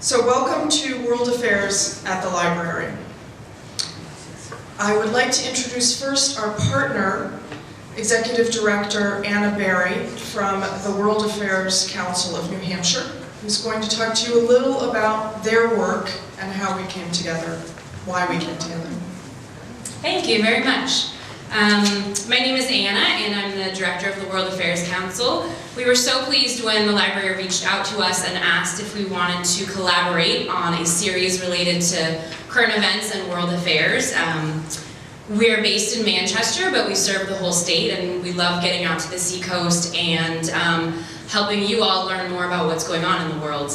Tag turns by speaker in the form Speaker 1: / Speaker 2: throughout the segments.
Speaker 1: So welcome to World Affairs at the Library. I would like to introduce first our partner, Executive Director Anna Berry from the World Affairs Council of New Hampshire, who's going to talk to you a little about their work and how we came together, why we came together.
Speaker 2: Thank you very much. My name is Anna, and I'm the Director of the World Affairs Council. We were so pleased when the library reached out to us and asked if we wanted to collaborate on a series related to current events and world affairs. We're based in Manchester, but we serve the whole state, and we love getting out to the seacoast and helping you all learn more about what's going on in the world.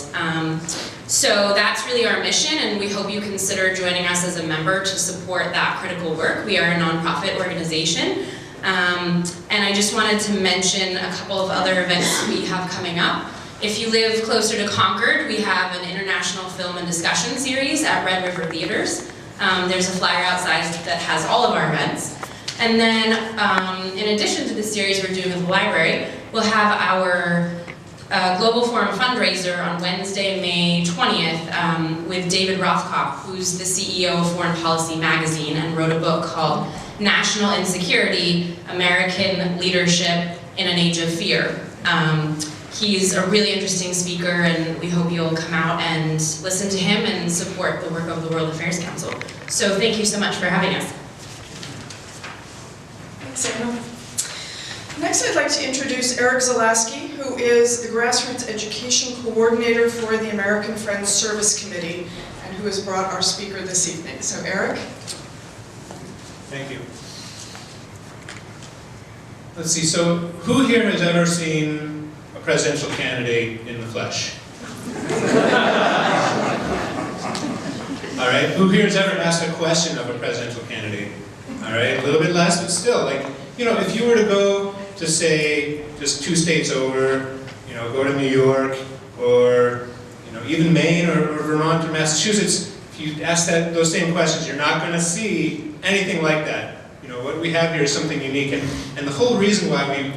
Speaker 2: So that's really our mission, and we hope you consider joining us as a member to support that critical work. We are a nonprofit organization, and I just wanted to mention a couple of other events we have coming up. If you live closer to Concord, we have an international film and discussion series at Red River Theaters. There's a flyer outside that has all of our events. And then, in addition to the series we're doing at the library, we'll have our Global Forum fundraiser on Wednesday, May 20th with David Rothkopf, who's the CEO of Foreign Policy magazine and wrote a book called National Insecurity, American Leadership in an Age of Fear. He's a really interesting speaker, and we hope you'll come out and listen to him and support the work of the World Affairs Council. So thank you so much for having us.
Speaker 1: Thanks, Anna. Next, I'd like to introduce Eric Zalaski, who is the Grassroots Education Coordinator for the American Friends Service Committee, and who has brought our speaker this evening. So, Eric?
Speaker 3: Thank you. Let's see, so who here has ever seen a presidential candidate in the flesh? All right, who here has ever asked a question of a presidential candidate? All right, a little bit less, but still, like, you know, if you were to go to, say, just 2 states over, you know, go to New York, or, you know, even Maine or Vermont or Massachusetts, if you ask those same questions, you're not going to see anything like that. You know, what we have here is something unique, and the whole reason why we,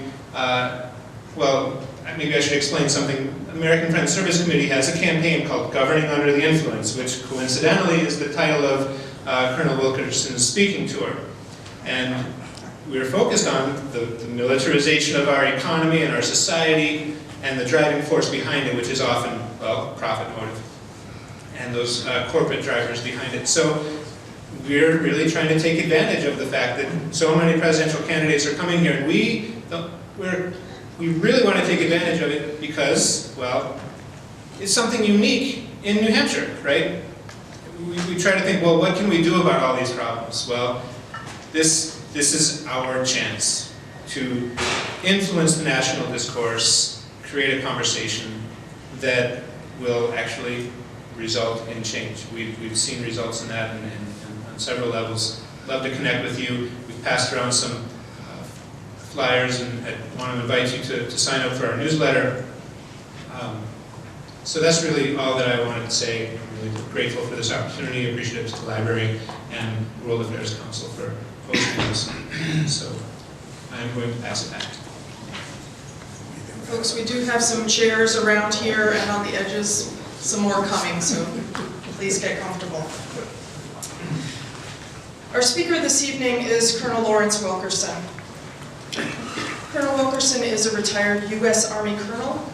Speaker 3: well, maybe I should explain something. American Friends Service Committee has a campaign called Governing Under the Influence, which coincidentally is the title of Colonel Wilkerson's speaking tour. And we're focused on the militarization of our economy and our society and the driving force behind it, which is often, well, profit motive, and those corporate drivers behind it. So we're really trying to take advantage of the fact that so many presidential candidates are coming here, and we really want to take advantage of it because, well, it's something unique in New Hampshire, right? We try to think, well, what can we do about all these problems? Well, this is our chance to influence the national discourse, create a conversation that will actually result in change. We've seen results in that on several levels. Love to connect with you. We've passed around some flyers, and I want to invite you to sign up for our newsletter. So that's really all that I wanted to say. I'm really grateful for this opportunity, appreciative to the library and World Affairs Council for hosting this. So I'm going to pass it back.
Speaker 1: Folks, we do have some chairs around here and on the edges, some more coming, so please get comfortable. Our speaker this evening is Colonel Lawrence Wilkerson. Colonel Wilkerson is a retired U.S. Army colonel.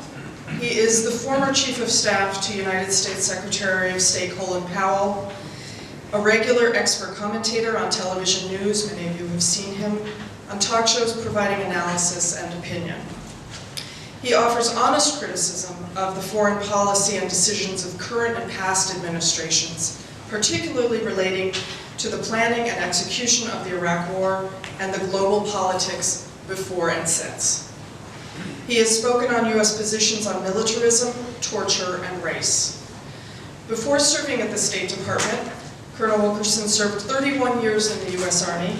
Speaker 1: He is the former Chief of Staff to United States Secretary of State Colin Powell, a regular expert commentator on television news, many of you have seen him, on talk shows providing analysis and opinion. He offers honest criticism of the foreign policy and decisions of current and past administrations, particularly relating to the planning and execution of the Iraq War and the global politics before and since. He has spoken on U.S. positions on militarism, torture, and race. Before serving at the State Department, Colonel Wilkerson served 31 years in the U.S. Army.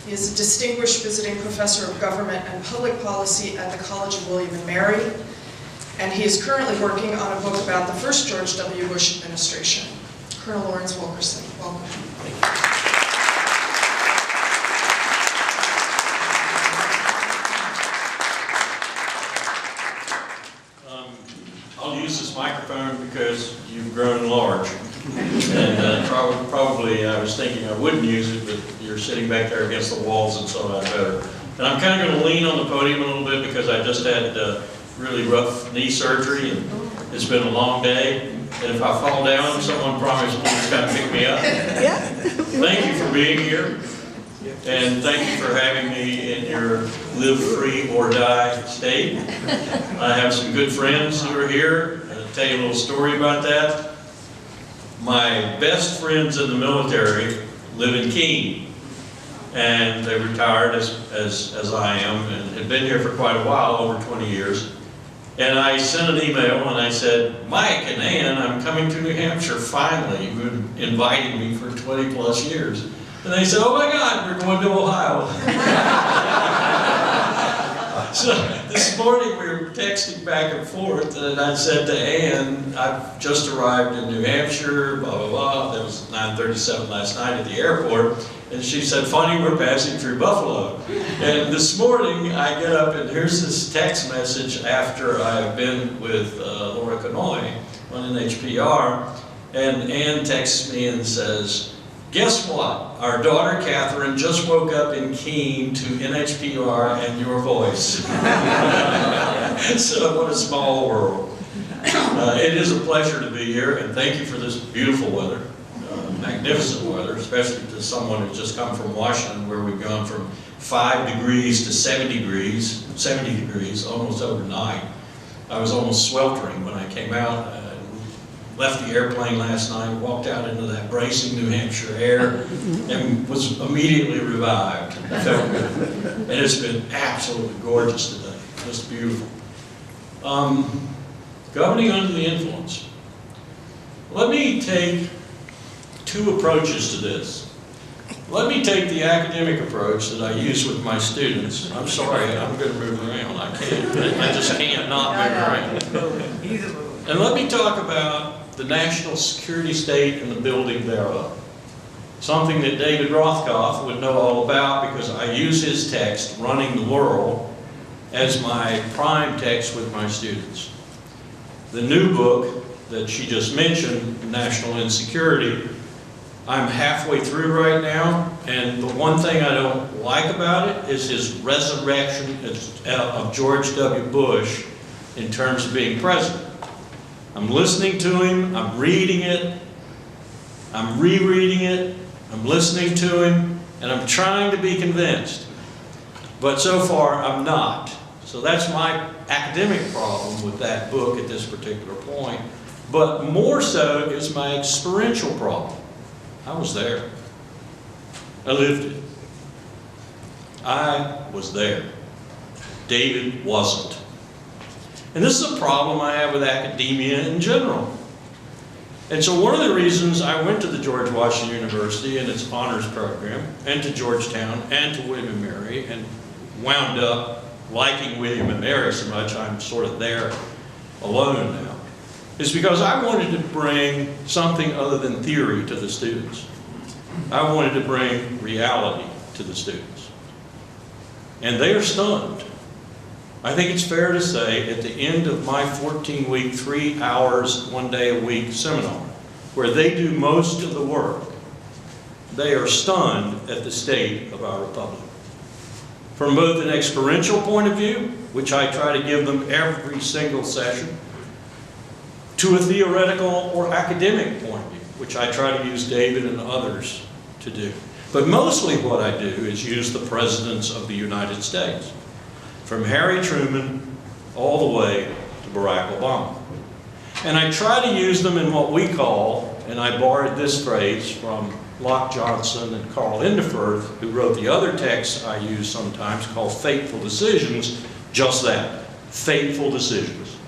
Speaker 1: He is a distinguished visiting professor of government and public policy at the College of William and Mary, and he is currently working on a book about the first George W. Bush administration. Colonel Lawrence Wilkerson, welcome.
Speaker 4: I'll use this microphone because you've grown large. And probably I was thinking I wouldn't use it, but you're sitting back there against the walls, and so I better. And I'm kind of going to lean on the podium a little bit because I just had really rough knee surgery, and it's been a long day. And if I fall down, someone promise please come pick me up.
Speaker 5: Yeah.
Speaker 4: Thank you for being here. And thank you for having me in your live free or die state. I have some good friends who are here. I'll tell you a little story about that. My best friends in the military live in Keene, and they retired as I am, and had been here for quite a while, over 20 years. And I sent an email and I said, Mike and Ann, I'm coming to New Hampshire finally. You've been inviting me for 20 plus years. And they said, oh my God, we're going to Ohio. So this morning we were texting back and forth, and I said to Ann, I've just arrived in New Hampshire, blah, blah, blah. That was 9:37 last night at the airport. And she said, funny, we're passing through Buffalo. And this morning I get up and here's this text message after I've been with Laura Conoy on NHPR. And Ann texts me and says, guess what? Our daughter Catherine just woke up in Keene to NHPR and your voice. So what a small world. It is a pleasure to be here, and thank you for this beautiful weather. Magnificent weather, especially to someone who's just come from Washington, where we've gone from 5 degrees to 70 degrees, almost overnight. I was almost sweltering when I came out. Left the airplane last night, walked out into that bracing New Hampshire air, and was immediately revived. It felt good. And it's been absolutely gorgeous today, just beautiful. Governing under the influence. Let me take 2 approaches to this. Let me take the academic approach that I use with my students. I'm sorry, I'm going to move around. I just can't not move around. And let me talk about the national security state and the building thereof. Something that David Rothkopf would know all about because I use his text, Running the World, as my prime text with my students. The new book that she just mentioned, National Insecurity, I'm halfway through right now, and the one thing I don't like about it is his resurrection of George W. Bush in terms of being president. I'm listening to him, I'm reading it, I'm rereading it, I'm listening to him, and I'm trying to be convinced. But so far, I'm not. So that's my academic problem with that book at this particular point. But more so is my experiential problem. I was there. I lived it. I was there. David wasn't. And this is a problem I have with academia in general. And so one of the reasons I went to the George Washington University and its honors program, and to Georgetown, and to William & Mary, and wound up liking William & Mary so much I'm sort of there alone now, is because I wanted to bring something other than theory to the students. I wanted to bring reality to the students. And they are stunned. I think it's fair to say at the end of my 14-week, 3 hours, 1 day a week seminar, where they do most of the work, they are stunned at the state of our republic. From both an experiential point of view, which I try to give them every single session, to a theoretical or academic point of view, which I try to use David and others to do. But mostly what I do is use the presidents of the United States, from Harry Truman all the way to Barack Obama. And I try to use them in what we call, and I borrowed this phrase from Locke Johnson and Carl Indefurth, who wrote the other texts I use sometimes called fateful decisions, just that, fateful decisions.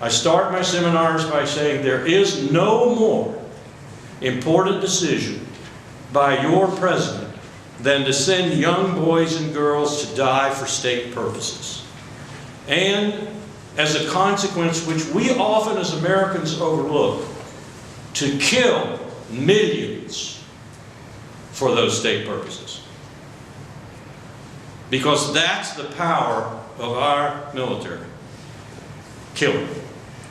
Speaker 4: I start my seminars by saying there is no more important decision by your president than to send young boys and girls to die for state purposes. And as a consequence, which we often as Americans overlook, to kill millions for those state purposes. Because that's the power of our military. Killing.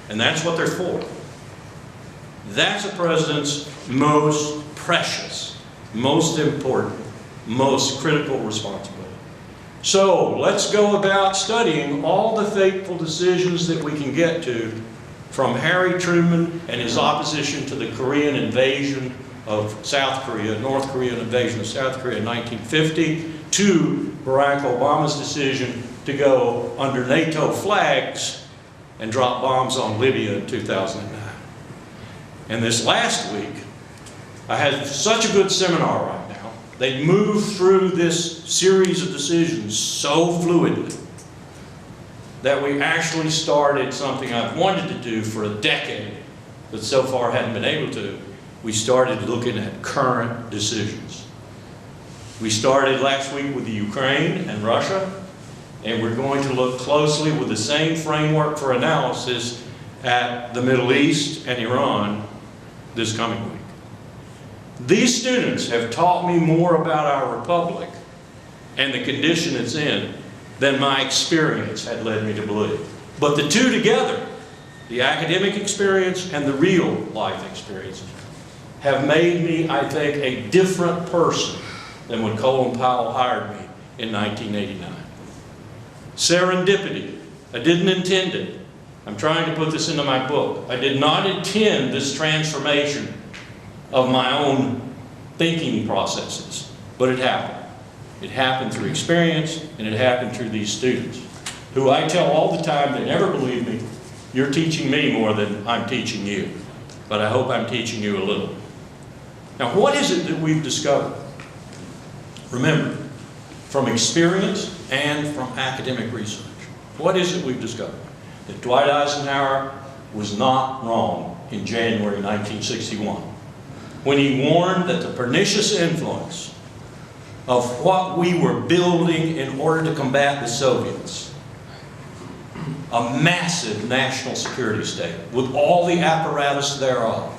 Speaker 4: And that's what they're for. That's a president's most precious, most important, most critical responsibility. So let's go about studying all the fateful decisions that we can get to, from Harry Truman and his opposition to the Korean invasion of South Korea, North Korean invasion of South Korea in 1950, to Barack Obama's decision to go under NATO flags and drop bombs on Libya in 2009. And this last week, I had such a good seminar right now. They moved through this series of decisions so fluidly that we actually started something I've wanted to do for a decade, but so far hadn't been able to. We started looking at current decisions. We started last week with the Ukraine and Russia, and we're going to look closely with the same framework for analysis at the Middle East and Iran this coming week. These students have taught me more about our republic and the condition it's in than my experience had led me to believe. But the two together, the academic experience and the real life experience, have made me, I think, a different person than when Colin Powell hired me in 1989. Serendipity. I didn't intend it. I'm trying to put this into my book. I did not intend this transformation of my own thinking processes, but it happened. It happened through experience, and it happened through these students, who I tell all the time, they never believe me, you're teaching me more than I'm teaching you. But I hope I'm teaching you a little. Now, what is it that we've discovered? Remember, from experience and from academic research, what is it we've discovered? That Dwight Eisenhower was not wrong in January 1961 when he warned that the pernicious influence of what we were building in order to combat the Soviets, a massive national security state with all the apparatus thereof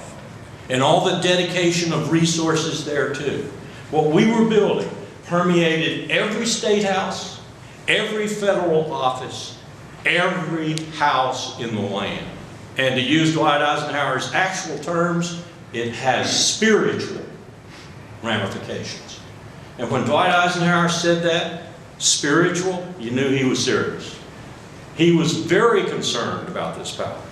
Speaker 4: and all the dedication of resources thereto, what we were building permeated every state house, every federal office, every house in the land. And to use Dwight Eisenhower's actual terms, it has spiritual ramifications. And when Dwight Eisenhower said that, spiritual, you knew he was serious. He was very concerned about this power.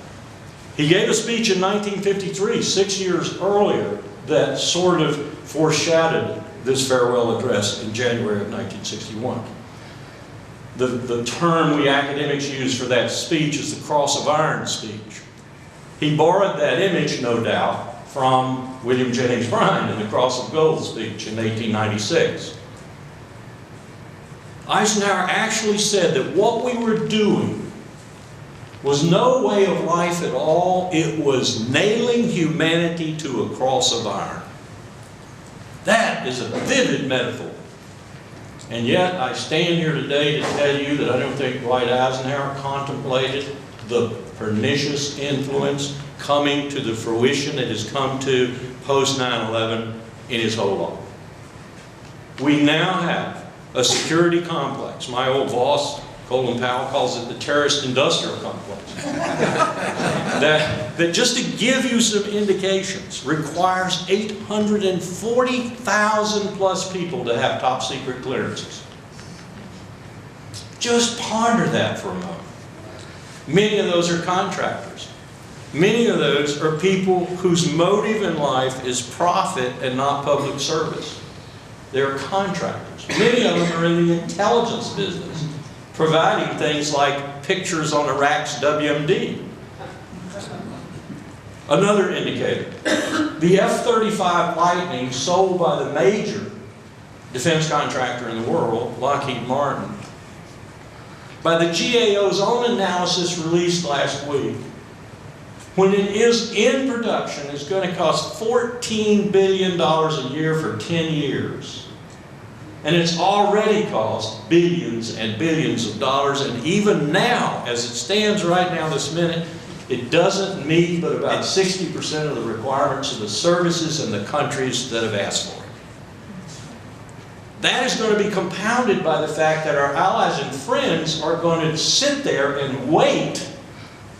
Speaker 4: He gave a speech in 1953, 6 years earlier, that sort of foreshadowed this farewell address in January of 1961. The term we academics use for that speech is the Cross of Iron speech. He borrowed that image, no doubt, from William Jennings Bryan in the Cross of Gold speech in 1896. Eisenhower actually said that what we were doing was no way of life at all. It was nailing humanity to a cross of iron. That is a vivid metaphor. And yet, I stand here today to tell you that I don't think Dwight Eisenhower contemplated the pernicious influence coming to the fruition it has come to post 9/11 in his whole life. We now have a security complex. My old boss, Colin Powell, calls it the terrorist industrial complex. that just to give you some indications, requires 840,000 plus people to have top secret clearances. Just ponder that for a moment. Many of those are contractors. Many of those are people whose motive in life is profit and not public service. They're contractors. Many of them are in the intelligence business, providing things like pictures on Iraq's WMD. Another indicator, the F-35 Lightning sold by the major defense contractor in the world, Lockheed Martin, by the GAO's own analysis released last week, when it is in production, it's going to cost $14 billion a year for 10 years. And it's already cost billions and billions of dollars, and even now, as it stands right now this minute, it doesn't meet but about 60% of the requirements of the services and the countries that have asked for it. That is going to be compounded by the fact that our allies and friends are going to sit there and wait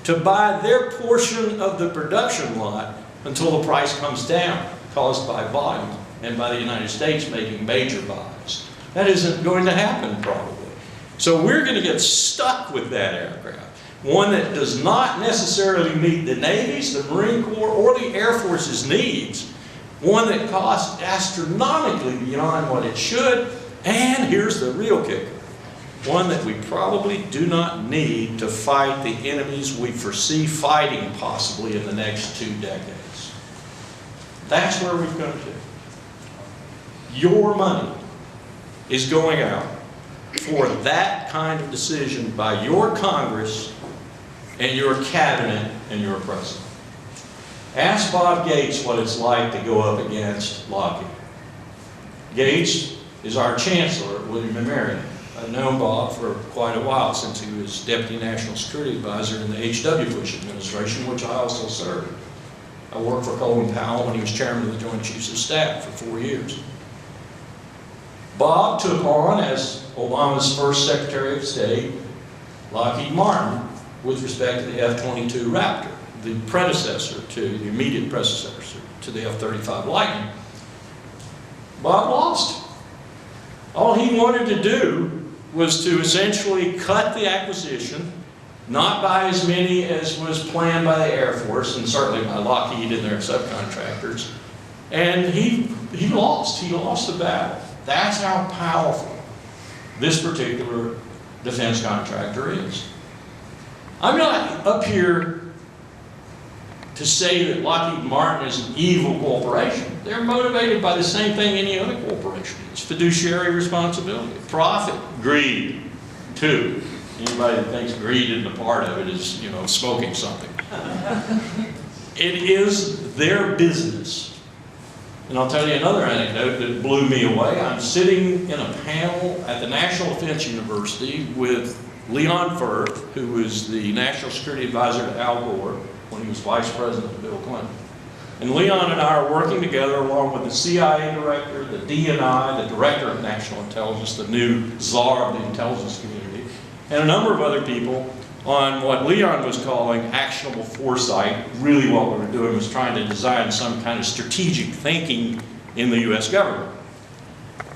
Speaker 4: to buy their portion of the production lot until the price comes down, caused by volume and by the United States making major buys. That isn't going to happen probably. So we're going to get stuck with that aircraft. One that does not necessarily meet the Navy's, the Marine Corps, or the Air Force's needs. One that costs astronomically beyond what it should. And here's the real kicker. One that we probably do not need to fight the enemies we foresee fighting possibly in the next 2 decades. That's where we've come to. Your money is going out for that kind of decision by your Congress and your cabinet and your president. Ask Bob Gates what it's like to go up against Lockheed. Gates is our chancellor at William & Mary. I've known Bob for quite a while, since he was Deputy National Security Advisor in the H.W. Bush administration, which I also served. I worked for Colin Powell when he was chairman of the Joint Chiefs of Staff for 4 years. Bob took on, as Obama's first Secretary of State, Lockheed Martin with respect to the F-22 Raptor, the immediate predecessor to the F-35 Lightning. Bob lost. All he wanted to do was to essentially cut the acquisition, not by as many as was planned by the Air Force, and certainly by Lockheed and their subcontractors. And he lost. He lost the battle. That's how powerful this particular defense contractor is. I'm not up here to say that Lockheed Martin is an evil corporation. They're motivated by the same thing any other corporation is: fiduciary responsibility, profit, greed, too. Anybody that thinks greed isn't a part of it is, smoking something. It is their business. And I'll tell you another anecdote that blew me away. I'm sitting in a panel at the National Defense University with Leon Firth, who was the National Security Advisor to Al Gore when he was Vice President of Bill Clinton. And Leon and I are working together along with the CIA Director, the DNI, the Director of National Intelligence, the new czar of the intelligence community, and a number of other people on what Leon was calling actionable foresight. Really what we were doing was trying to design some kind of strategic thinking in the U.S. government.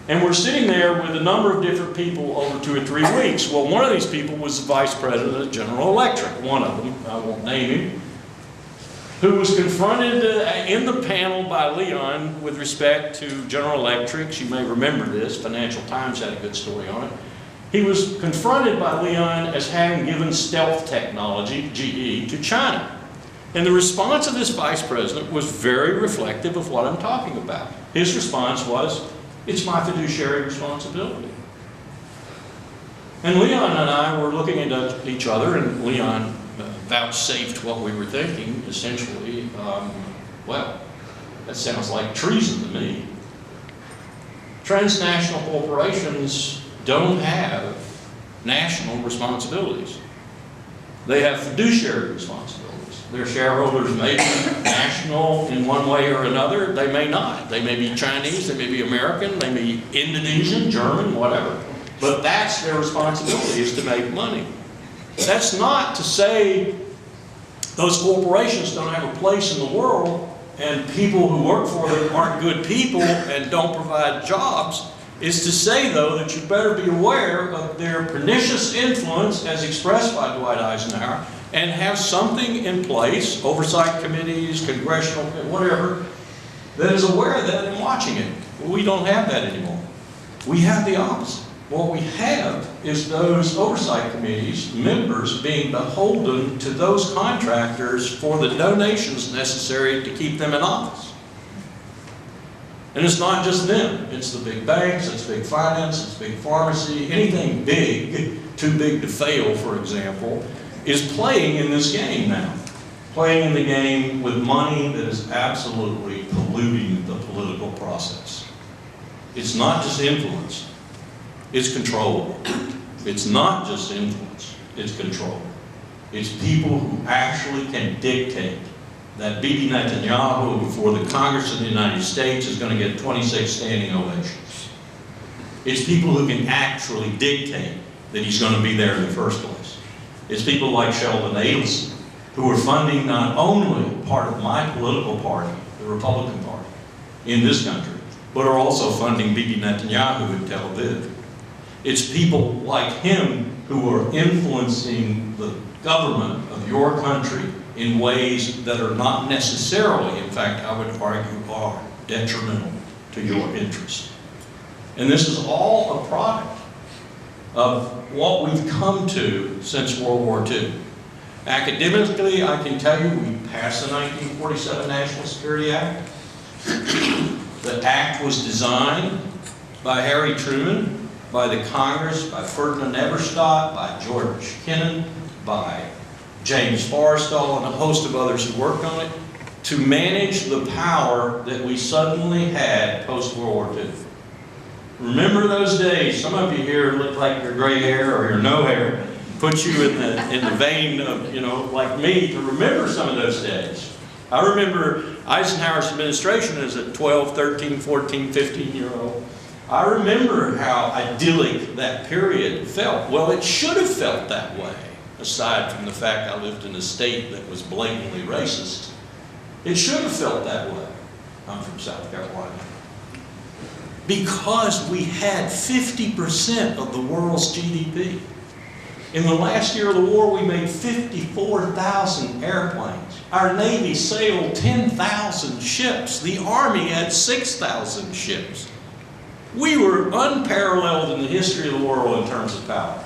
Speaker 4: And we're sitting there with a number of different people over 2 or 3 weeks. Well, one of these people was the Vice President of General Electric, one of them, I won't name him, who was confronted in the panel by Leon with respect to General Electric. You may remember this, Financial Times had a good story on it. He was confronted by Leon as having given stealth technology, GE, to China. And the response of this vice president was very reflective of what I'm talking about. His response was, "It's my fiduciary responsibility." And Leon and I were looking at each other, and Leon vouchsafed what we were thinking, essentially, well, that sounds like treason to me. Transnational corporations don't have national responsibilities. They have fiduciary responsibilities. Their shareholders may be national in one way or another. They may not. They may be Chinese, they may be American, they may be Indonesian, German, whatever. But that's their responsibility, is to make money. That's not to say those corporations don't have a place in the world and people who work for them aren't good people and don't provide jobs. Is to say, though, that you better be aware of their pernicious influence as expressed by Dwight Eisenhower and have something in place, oversight committees, congressional, whatever, that is aware of that and watching it. Well, we don't have that anymore. We have the opposite. What we have is those oversight committees, members being beholden to those contractors for the donations necessary to keep them in office. And it's not just them. It's the big banks, it's big finance, it's big pharmacy. Anything big, too big to fail, for example, is playing in this game now. Playing in the game with money that is absolutely polluting the political process. It's not just influence. It's control. It's not just influence. It's control. It's people who actually can dictate that Bibi Netanyahu before the Congress of the United States is going to get 26 standing ovations. It's people who can actually dictate that he's going to be there in the first place. It's people like Sheldon Adelson who are funding not only part of my political party, the Republican Party, in this country, but are also funding Bibi Netanyahu in Tel Aviv. It's people like him who are influencing the government of your country in ways that are not necessarily, in fact, I would argue, are detrimental to your interest. And this is all a product of what we've come to since World War II. Academically, I can tell you, we passed the 1947 National Security Act. The act was designed by Harry Truman, by the Congress, by Ferdinand Eberstadt, by George Kennan, by James Forrestal, and a host of others who worked on it, to manage the power that we suddenly had post-World War II. Remember those days. Some of you here look like your gray hair or your no hair. Put you in the vein of, like me, to remember some of those days. I remember Eisenhower's administration as a 12, 13, 14, 15-year-old. I remember how idyllic that period felt. Well, it should have felt that way, aside from the fact I lived in a state that was blatantly racist. It should have felt that way. I'm from South Carolina. Because we had 50% of the world's GDP. In the last year of the war, we made 54,000 airplanes. Our Navy sailed 10,000 ships. The Army had 6,000 ships. We were unparalleled in the history of the world in terms of power.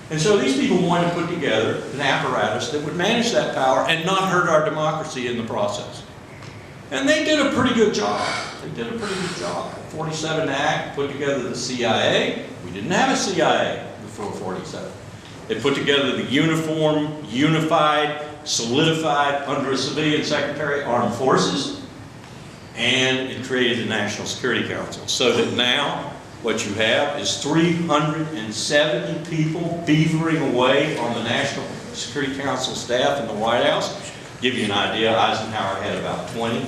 Speaker 4: And so these people wanted to put together an apparatus that would manage that power and not hurt our democracy in the process. And they did a pretty good job. They did a pretty good job. The 47 Act put together the CIA. We didn't have a CIA before 47. They put together the uniform, unified, solidified, under a civilian secretary, armed forces, and it created the National Security Council. So that now, what you have is 370 people beavering away on the National Security Council staff in the White House. To give you an idea, Eisenhower had about 20.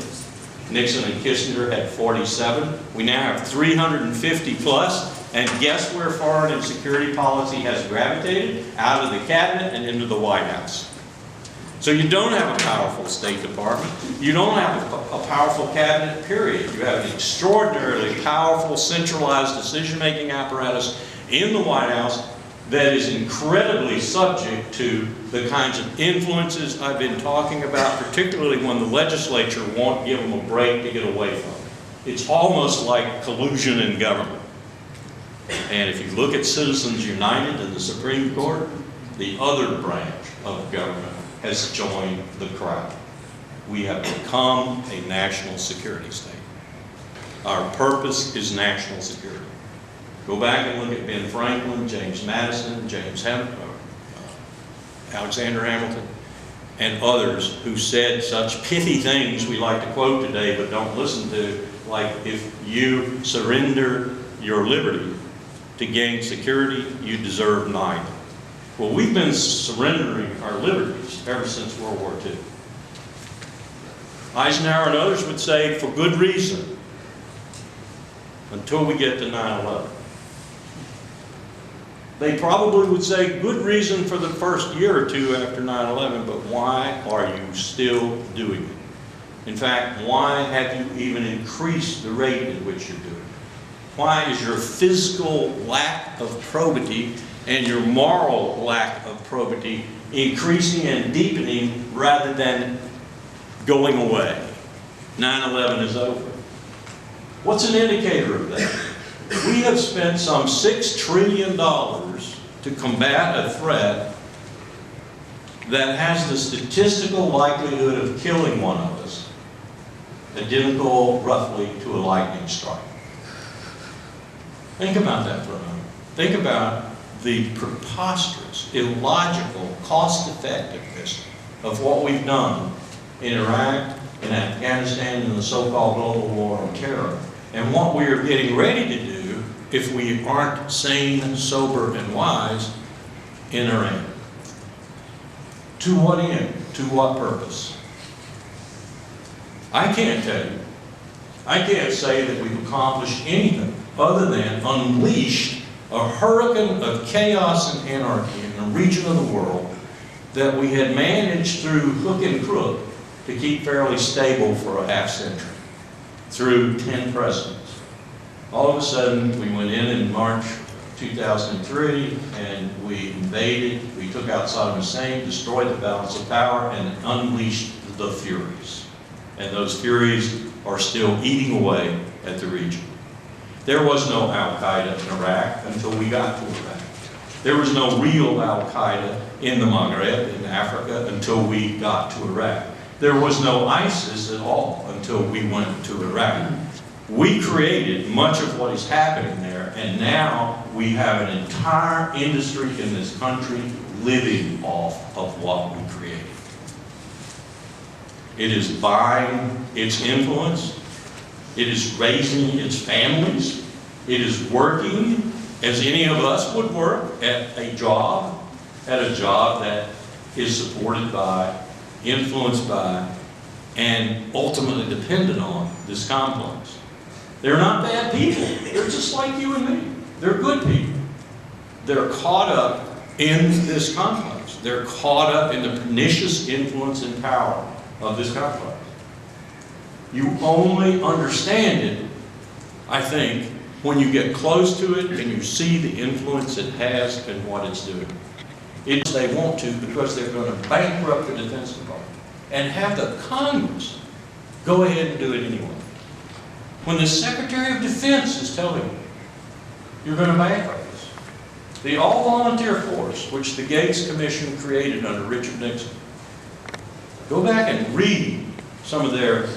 Speaker 4: Nixon and Kissinger had 47. We now have 350 plus. And guess where foreign and security policy has gravitated? Out of the cabinet and into the White House. So you don't have a powerful State Department. You don't have a powerful cabinet, period. You have an extraordinarily powerful, centralized decision-making apparatus in the White House that is incredibly subject to the kinds of influences I've been talking about, particularly when the legislature won't give them a break to get away from it. It's almost like collusion in government. And if you look at Citizens United in the Supreme Court, the other branch of government has joined the crowd. We have become a national security state. Our purpose is national security. Go back and look at Ben Franklin, James Madison, Alexander Hamilton, and others who said such pithy things we like to quote today but don't listen to, like, if you surrender your liberty to gain security, you deserve neither. Well, we've been surrendering our liberties ever since World War II. Eisenhower and others would say, for good reason, until we get to 9/11. They probably would say, good reason for the first year or two after 9/11, but why are you still doing it? In fact, why have you even increased the rate at which you're doing it? Why is your physical lack of probity and your moral lack of probity increasing and deepening rather than going away? 9/11 is over. What's an indicator of that? We have spent some $6 trillion to combat a threat that has the statistical likelihood of killing one of us, identical roughly to a lightning strike. Think about that for a moment. Think about the preposterous, illogical, cost-effectiveness of what we've done in Iraq, in Afghanistan, in the so-called global war on terror, and what we are getting ready to do if we aren't sane, sober, and wise in Iran. To what end? To what purpose? I can't tell you. I can't say that we've accomplished anything other than unleashed a hurricane of chaos and anarchy in a region of the world that we had managed through hook and crook to keep fairly stable for a half century, through 10 presidents. All of a sudden, we went in March 2003, and we invaded, we took out Saddam Hussein, destroyed the balance of power, and unleashed the Furies. And those Furies are still eating away at the region. There was no Al-Qaeda in Iraq until we got to Iraq. There was no real Al-Qaeda in the Maghreb, in Africa, until we got to Iraq. There was no ISIS at all until we went to Iraq. We created much of what is happening there, and now we have an entire industry in this country living off of what we created. It is buying its influence. It is raising its families. It is working as any of us would work at a job that is supported by, influenced by, and ultimately dependent on this complex. They're not bad people. They're just like you and me. They're good people. They're caught up in this complex. They're caught up in the pernicious influence and power of this complex. You only understand it, I think, when you get close to it and you see the influence it has and what it's doing. They want to because they're going to bankrupt the Defense Department and have the Congress go ahead and do it anyway. When the Secretary of Defense is telling you, you're going to bankrupt us. The all-volunteer force, which the Gates Commission created under Richard Nixon, go back and read some of their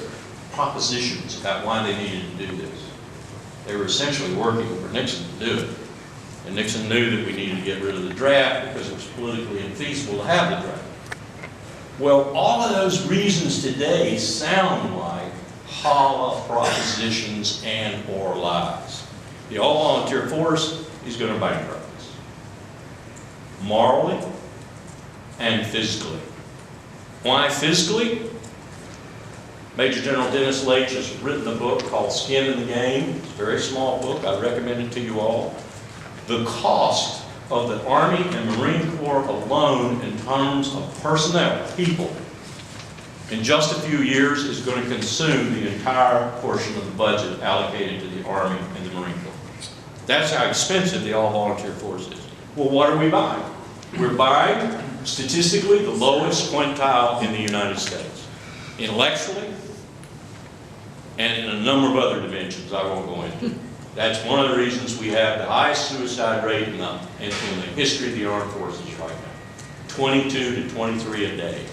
Speaker 4: propositions about why they needed to do this. They were essentially working for Nixon to do it. And Nixon knew that we needed to get rid of the draft because it was politically infeasible to have the draft. Well, all of those reasons today sound like hollow propositions and or lies. The all-volunteer force is going to bankrupt us. Morally and physically. Why physically? Major General Dennis Leach has written a book called Skin in the Game. It's a very small book. I recommend it to you all. The cost of the Army and Marine Corps alone in terms of personnel, people, in just a few years is going to consume the entire portion of the budget allocated to the Army and the Marine Corps. That's how expensive the all-volunteer force is. Well, what are we buying? We're buying, statistically, the lowest quintile in the United States. Intellectually, and in a number of other dimensions I won't go into. That's one of the reasons we have the highest suicide rate in the history of the armed forces right now. 22 to 23 a day.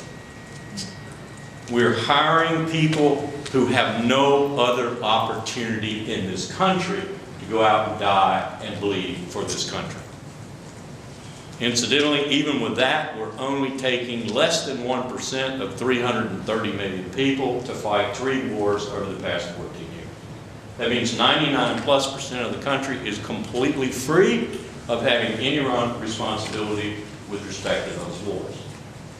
Speaker 4: We're hiring people who have no other opportunity in this country to go out and die and bleed for this country. Incidentally, even with that, we're only taking less than 1% of 330 million people to fight 3 wars over the past 14 years. That means 99+% of the country is completely free of having any responsibility with respect to those wars.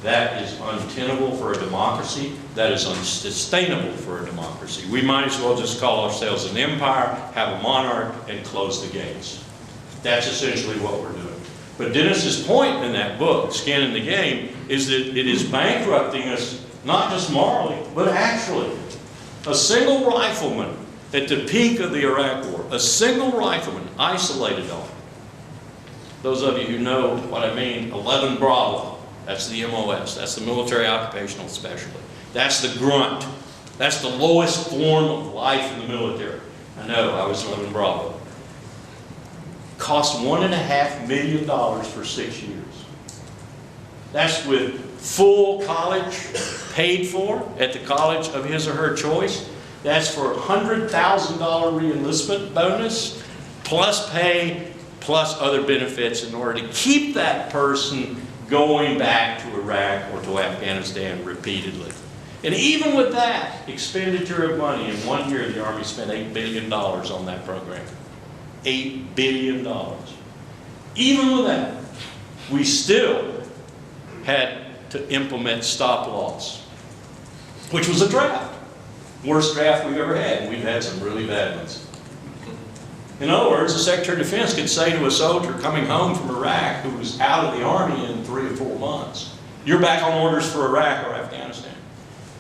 Speaker 4: That is untenable for a democracy. That is unsustainable for a democracy. We might as well just call ourselves an empire, have a monarch, and close the gates. That's essentially what we're doing. But Dennis's point in that book, Skin in the Game, is that it is bankrupting us, not just morally, but actually. A single rifleman at the peak of the Iraq War, a single rifleman isolated on. Those of you who know what I mean, 11 Bravo, that's the MOS, that's the military occupational specialty. That's the grunt. That's the lowest form of life in the military. I know, I was 11 Bravo. Cost $1.5 million for 6 years. That's with full college paid for at the college of his or her choice. That's for a $100,000 re-enlistment bonus, plus pay, plus other benefits in order to keep that person going back to Iraq or to Afghanistan repeatedly. And even with that expenditure of money, in 1 year the Army spent $8 billion on that program. $8 billion. Even with that, we still had to implement stop loss, which was a draft. Worst draft we've ever had, and we've had some really bad ones. In other words, the Secretary of Defense could say to a soldier coming home from Iraq who was out of the Army in 3 or 4 months, You're back on orders for Iraq or Afghanistan.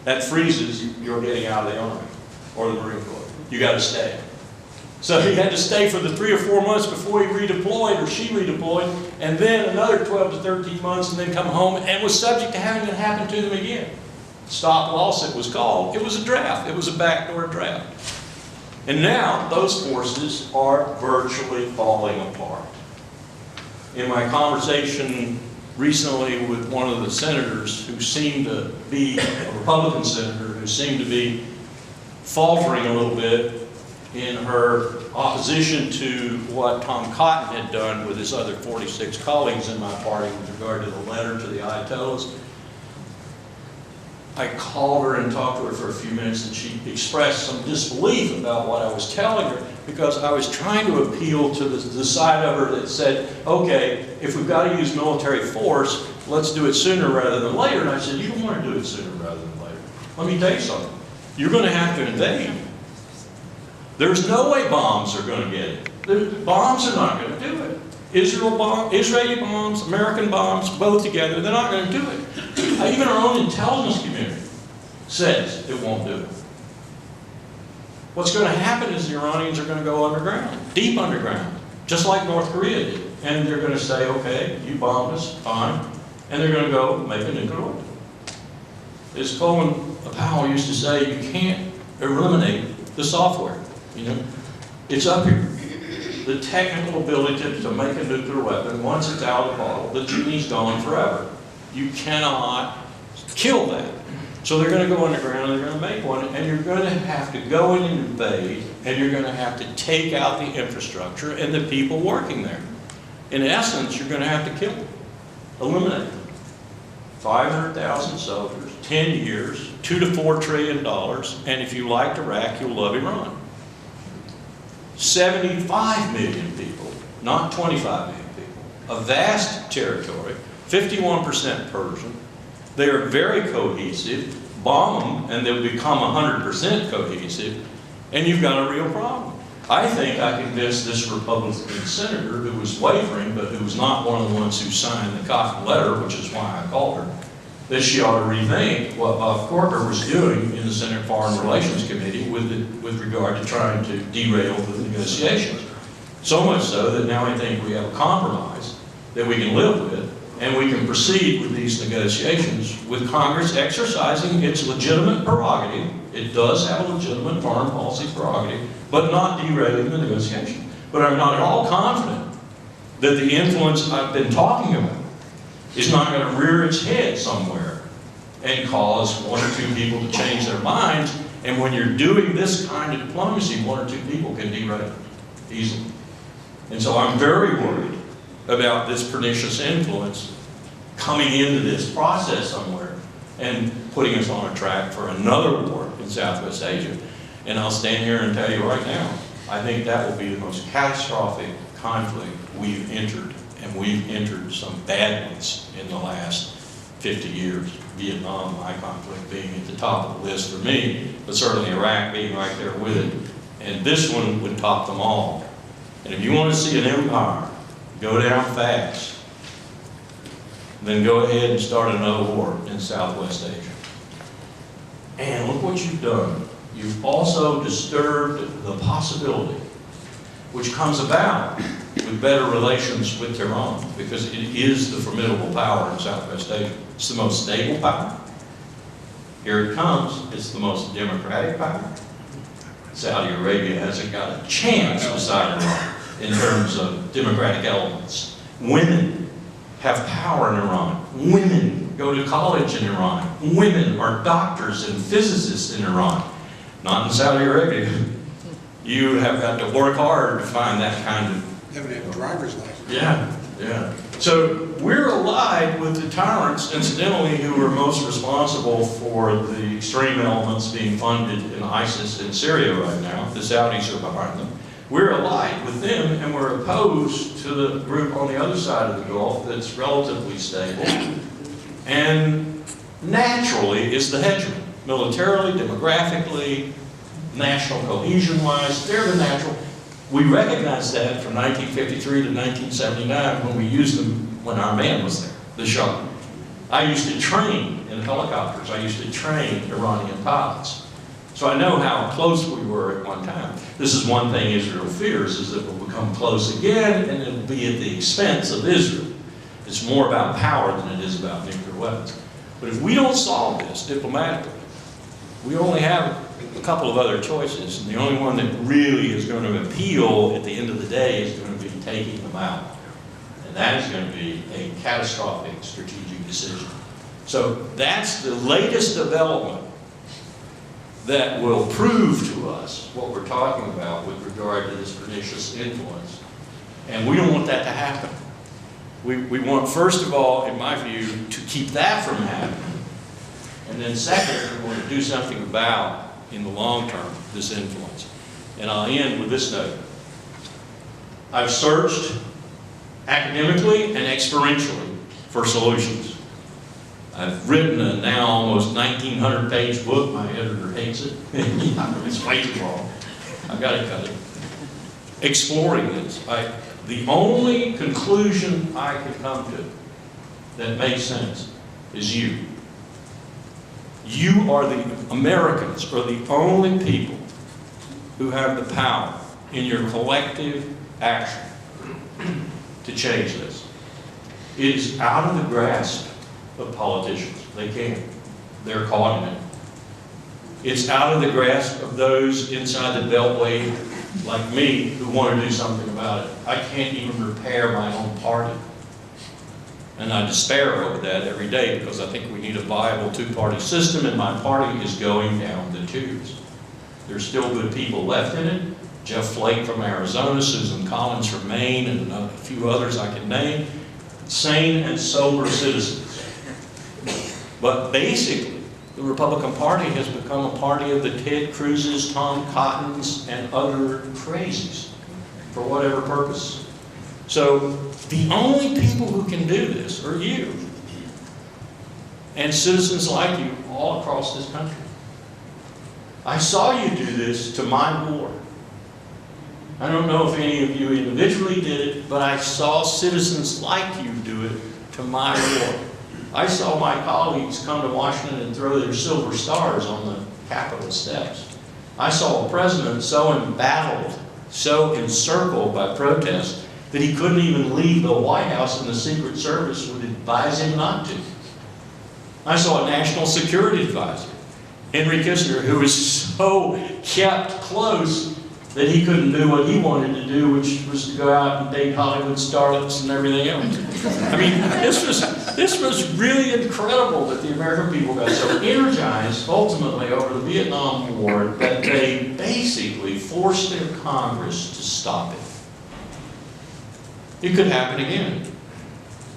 Speaker 4: That freezes your getting out of the Army or the Marine Corps. You got to stay. So he had to stay for the 3 or 4 months before he redeployed, or she redeployed, and then another 12 to 13 months, and then come home, and was subject to having it happen to them again. Stop loss, it was called. It was a draft. It was a backdoor draft. And now those forces are virtually falling apart. In my conversation recently with one of the senators who seemed to be, a Republican senator, who seemed to be faltering a little bit in her opposition to what Tom Cotton had done with his other 46 colleagues in my party with regard to the letter to the Ayatollahs. I called her and talked to her for a few minutes, and she expressed some disbelief about what I was telling her, because I was trying to appeal to the side of her that said, okay, if we've got to use military force, let's do it sooner rather than later. And I said, you don't want to do it sooner rather than later. Let me tell you something. You're going to have to invade. There's no way bombs are going to get it. Bombs are not going to do it. Israeli bombs, American bombs, both together, they're not going to do it. Even our own intelligence community says it won't do it. What's going to happen is the Iranians are going to go underground, deep underground, just like North Korea did. And they're going to say, okay, you bombed us, fine. And they're going to go make a nuclear weapon. As Colin Powell used to say, you can't eliminate the software. You know, it's up here. The technical ability to make a nuclear weapon, once it's out of the bottle, the genie's gone forever. You cannot kill that. So they're going to go underground, they're going to make one, and you're going to have to go in and invade, and you're going to have to take out the infrastructure and the people working there. In essence, you're going to have to kill them, eliminate them. 500,000 soldiers, 10 years, $2 to $4 trillion, and if you liked Iraq, you'll love Iran. 75 million people, not 25 million people, a vast territory, 51% Persian. They are very cohesive. Bomb them and they'll become 100% cohesive, and you've got a real problem. I think I convinced this Republican senator who was wavering, but who was not one of the ones who signed the Cotton letter, which is why I called her, that she ought to rethink what Bob Corker was doing in the Senate Foreign Relations Committee with regard to trying to derail the negotiations. So much so that now I think we have a compromise that we can live with, and we can proceed with these negotiations with Congress exercising its legitimate prerogative. It does have a legitimate foreign policy prerogative, but not derailing the negotiation. But I'm not at all confident that the influence I've been talking about is not going to rear its head somewhere and cause 1 or 2 people to change their minds. And when you're doing this kind of diplomacy, 1 or 2 people can derail it easily. And so I'm very worried about this pernicious influence coming into this process somewhere and putting us on a track for another war in Southwest Asia. And I'll stand here and tell you right now, I think that will be the most catastrophic conflict we've entered. And we've entered some bad ones in the last 50 years. Vietnam, my conflict, being at the top of the list for me, but certainly Iraq being right there with it. And this one would top them all. And if you want to see an empire go down fast, then go ahead and start another war in Southwest Asia. And look what you've done. You've also disturbed the possibility, which comes about with better relations with Tehran, because it is the formidable power in Southwest Asia. It's the most stable power. Here it comes. It's the most democratic power. Saudi Arabia hasn't got a chance beside Iran in terms of democratic elements. Women have power in Iran. Women go to college in Iran. Women are doctors and physicists in Iran. Not in Saudi Arabia. You have got to work hard to find that kind of...
Speaker 5: They haven't had a driver's license.
Speaker 4: Yeah. So we're allied with the tyrants, incidentally, who are most responsible for the extreme elements being funded in ISIS in Syria right now. The Saudis are behind them. We're allied with them, and we're opposed to the group on the other side of the Gulf that's relatively stable and naturally is the hegemon. Militarily, demographically, national cohesion-wise, they're the natural. We recognized that from 1953 to 1979 when we used them when our man was there, the Shah. I used to train in helicopters. I used to train Iranian pilots. So I know how close we were at one time. This is one thing Israel fears, is that we'll become close again, and it'll be at the expense of Israel. It's more about power than it is about nuclear weapons. But if we don't solve this diplomatically, we only have a couple of other choices, and the only one that really is going to appeal at the end of the day is going to be taking them out. And that is going to be a catastrophic strategic decision. So that's the latest development that will prove to us what we're talking about with regard to this pernicious influence. And we don't want that to happen. We want, first of all, in my view, to keep that from happening. And then second, we want to do something about, in the long term, this influence. And I'll end with this note. I've searched academically and experientially for solutions. I've written a now almost 1,900-page book. My editor hates it. It's way too long. I've got to cut it. Exploring this. The only conclusion I could come to that makes sense is you. You are the Americans, are the only people who have the power in your collective action to change this. It is out of the grasp of politicians. They can't. They're caught in it. It's out of the grasp of those inside the beltway like me who want to do something about it. I can't even repair my own party. And I despair over that every day because I think we need a viable two-party system, and my party is going down the tubes. There's still good people left in it. Jeff Flake from Arizona, Susan Collins from Maine, and a few others I can name. Sane and sober citizens. But basically, the Republican Party has become a party of the Ted Cruz's, Tom Cottons, and other crazies for whatever purpose. So the only people who can do this are you and citizens like you all across this country. I saw you do this to my war. I don't know if any of you individually did it, but I saw citizens like you do it to my war. I saw my colleagues come to Washington and throw their silver stars on the Capitol steps. I saw a president so embattled, so encircled by protests, that he couldn't even leave the White House, and the Secret Service would advise him not to. I saw a national security advisor, Henry Kissinger, who was so kept close that he couldn't do what he wanted to do, which was to go out and date Hollywood starlets and everything else. I mean, this was really incredible that the American people got so energized ultimately over the Vietnam War that they basically forced their Congress to stop it. It could happen again.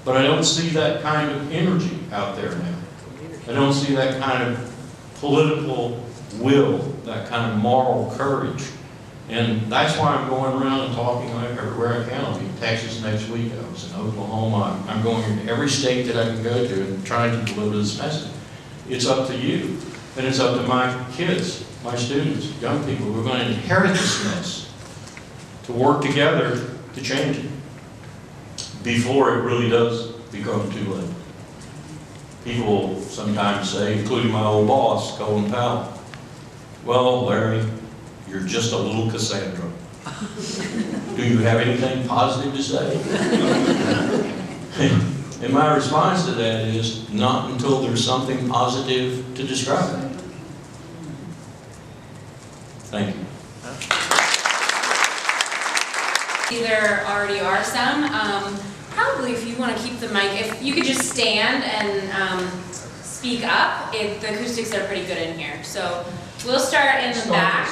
Speaker 4: But I don't see that kind of energy out there now. I don't see that kind of political will, that kind of moral courage. And that's why I'm going around and talking everywhere I can. I'll be in Texas next week. I was in Oklahoma. I'm going into every state that I can go to and trying to deliver this message. It's up to you. And it's up to my kids, my students, young people who are going to inherit this mess, to work together to change it before it really does become too late. People sometimes say, including my old boss, Colin Powell, well, Larry, you're just a little Cassandra. Do you have anything positive to say? And my response to that is, not until there's something positive to describe it. Thank you.
Speaker 2: There already are some. Probably if you want to keep the mic, if you could just stand and speak up. The acoustics are pretty good in here. So we'll start in the back.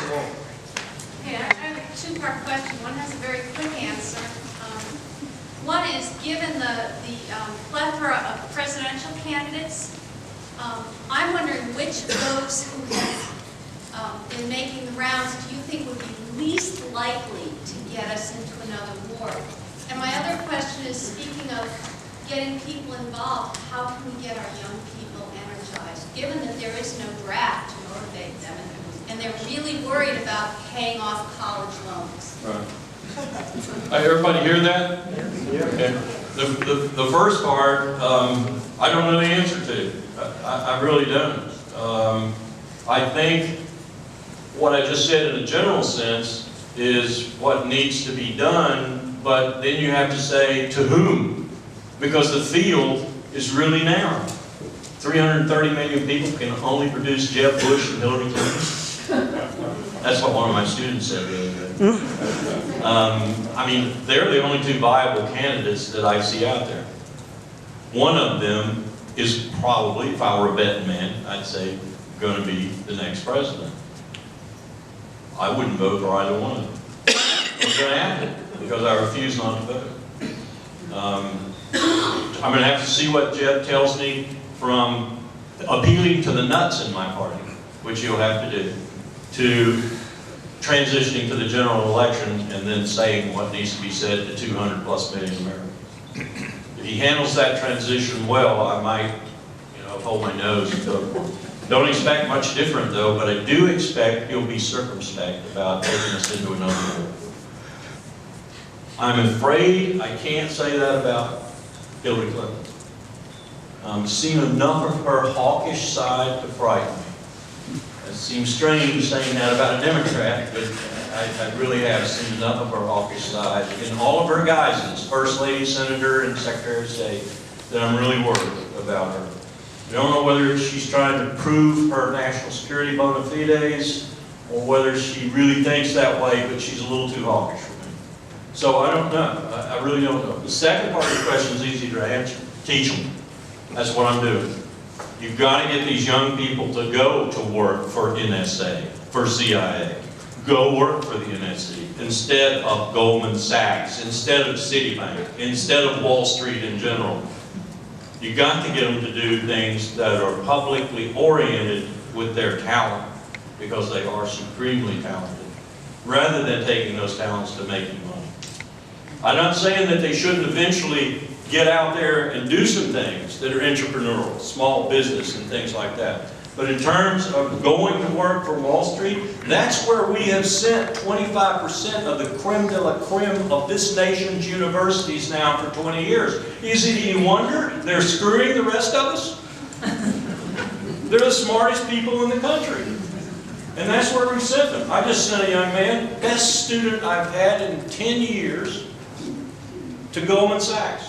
Speaker 5: Okay, I have a two-part question. One has a very quick answer. One is, given the plethora of presidential candidates, I'm wondering which of those who have been making the rounds do you think would be least likely to get us into another war? And my other question is, speaking of getting people involved, how can we get our young people energized, given that there is no draft to motivate them, and they're really worried about paying off college loans?
Speaker 4: Right. Everybody hear that? Yeah. Okay. The first part, I don't know the answer to. I really don't. I think what I just said in a general sense is what needs to be done, but then you have to say to whom, because the field is really narrow. 330 million people can only produce Jeb Bush and Hillary Clinton. That's what one of my students said the other day. I mean, they're the only two viable candidates that I see out there. One of them is probably, if I were a betting man, I'd say going to be the next president. I wouldn't vote for either one of them. What's going to happen? Because I refuse not to vote. I'm going to have to see what Jeb tells me from appealing to the nuts in my party, which he'll have to do, to transitioning to the general election and then saying what needs to be said to 200 plus million Americans. If he handles that transition well, I might, hold my nose. Don't expect much different though, but I do expect he'll be circumspect about taking us into another war. I'm afraid I can't say that about Hillary Clinton. I've seen enough of her hawkish side to frighten me. It seems strange saying that about a Democrat, but I really have seen enough of her hawkish side in all of her guises, First Lady, Senator, and Secretary of State, that I'm really worried about her. I don't know whether she's trying to prove her national security bona fides or whether she really thinks that way, but she's a little too hawkish for me. So I don't know. I really don't know. The second part of the question is easy to answer. Teach them. That's what I'm doing. You've got to get these young people to go to work for NSA, for CIA. Go work for the NSA instead of Goldman Sachs, instead of Citibank, instead of Wall Street in general. You've got to get them to do things that are publicly oriented with their talent, because they are supremely talented, rather than taking those talents to making money. I'm not saying that they shouldn't eventually get out there and do some things that are entrepreneurial, small business and things like that. But in terms of going to work for Wall Street, that's where we have sent 25% of the creme de la creme of this nation's universities now for 20 years. Is it any wonder they're screwing the rest of us? They're the smartest people in the country. And that's where we've sent them. I just sent a young man, best student I've had in 10 years, to Goldman Sachs.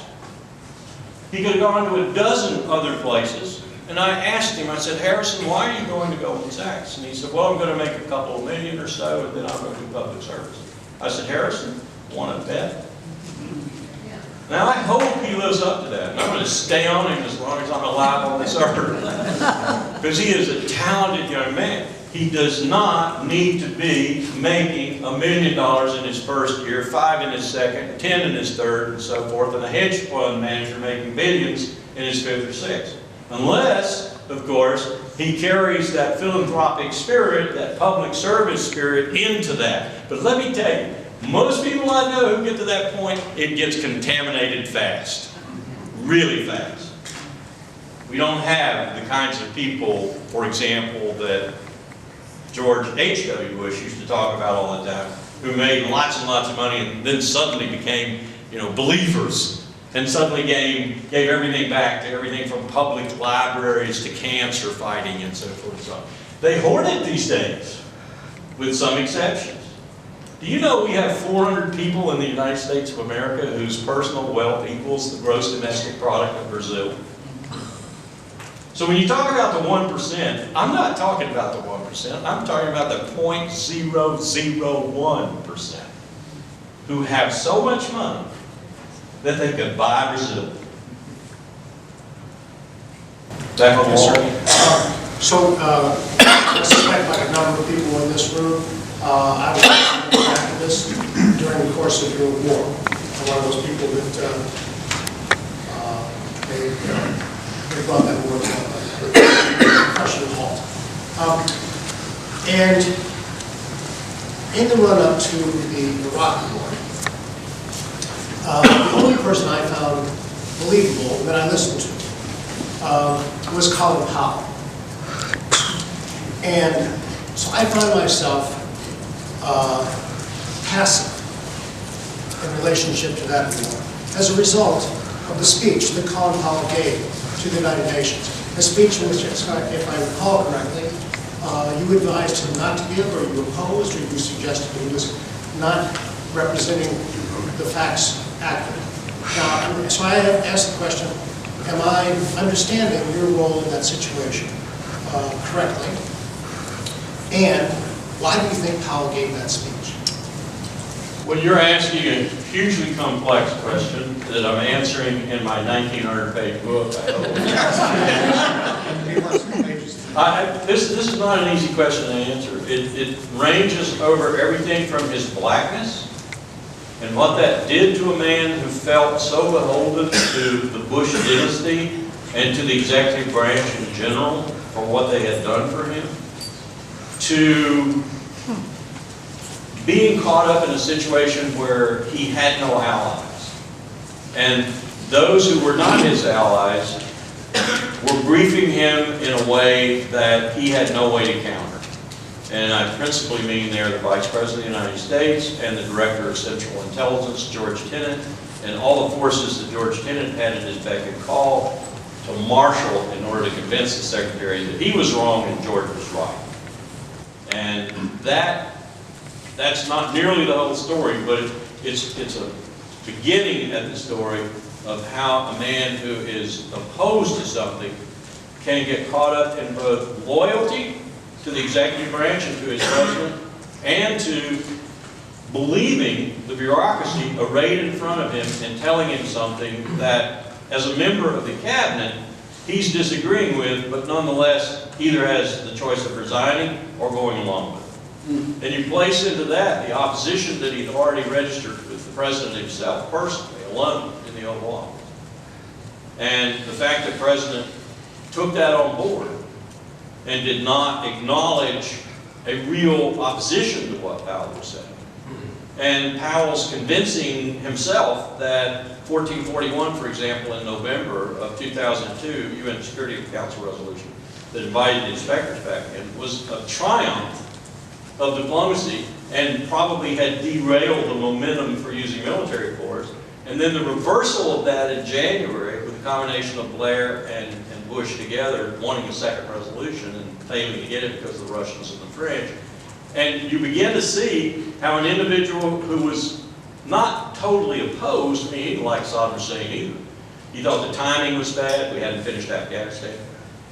Speaker 4: He could have gone to a dozen other places, and I asked him, I said, Harrison, why are you going to Goldman Sachs? And he said, well, I'm going to make a couple of million or so, and then I'm going to do public service. I said, Harrison, want to bet? Now, I hope he lives up to that, and I'm going to stay on him as long as I'm alive on this earth, because he is a talented young man. He does not need to be making $1 million in his first year, 5 in his second, 10 in his third, and so forth, and a hedge fund manager making billions in his 5th or 6th. Unless, of course, he carries that philanthropic spirit, that public service spirit into that. But let me tell you, most people I know who get to that point, it gets contaminated fast. Really fast. We don't have the kinds of people, for example, that George H.W. Bush used to talk about all the time, who made lots and lots of money and then suddenly became, believers, and suddenly gave everything back to everything from public libraries to cancer fighting and so forth and so on. They hoard it these days, with some exceptions. Do you know we have 400 people in the United States of America whose personal wealth equals the gross domestic product of Brazil? So when you talk about the 1%, I'm not talking about the 1%, I'm talking about the 0.001% who have so much money that they could buy Brazil. That
Speaker 6: Yes, sir. I suspect like a number of people in this room, I was an activist during the course of your war. I'm one of those people that they brought that war to a professional halt. And in the run-up to the Iraq war, the only person I found believable that I listened to was Colin Powell. And so I find myself passive in relationship to that war. As a result, of the speech that Colin Powell gave to the United Nations. A speech in which, if I recall correctly, you advised him not to give, or you opposed, or you suggested he was not representing the facts accurately. Now, so I have asked the question, am I understanding your role in that situation correctly? And why do you think Powell gave that speech?
Speaker 4: Well, you're asking a hugely complex question that I'm answering in my 1,900-page book, I hope. This is not an easy question to answer. It ranges over everything from his blackness and what that did to a man who felt so beholden to the Bush dynasty and to the executive branch in general for what they had done for him, to being caught up in a situation where he had no allies. And those who were not his allies were briefing him in a way that he had no way to counter. And I principally mean there the Vice President of the United States and the Director of Central Intelligence, George Tenet, and all the forces that George Tenet had at his beck and call to marshal in order to convince the Secretary that he was wrong and George was right. And that's not nearly the whole story, but it's a beginning at the story of how a man who is opposed to something can get caught up in both loyalty to the executive branch and to his president, and to believing the bureaucracy arrayed in front of him and telling him something that, as a member of the cabinet, he's disagreeing with, but nonetheless either has the choice of resigning or going along with it. And you place into that the opposition that he'd already registered with the president himself personally, alone in the Oval Office. And the fact that the president took that on board and did not acknowledge a real opposition to what Powell was saying. And Powell's convincing himself that 1441, for example, in November of 2002, UN Security Council resolution that invited the inspectors back in, was a triumph of diplomacy and probably had derailed the momentum for using military force. And then the reversal of that in January with the combination of Blair and Bush together wanting a second resolution and failing to get it because of the Russians and the French. And you begin to see how an individual who was not totally opposed, I mean, he didn't like Saddam Hussein either. He thought the timing was bad, we hadn't finished Afghanistan.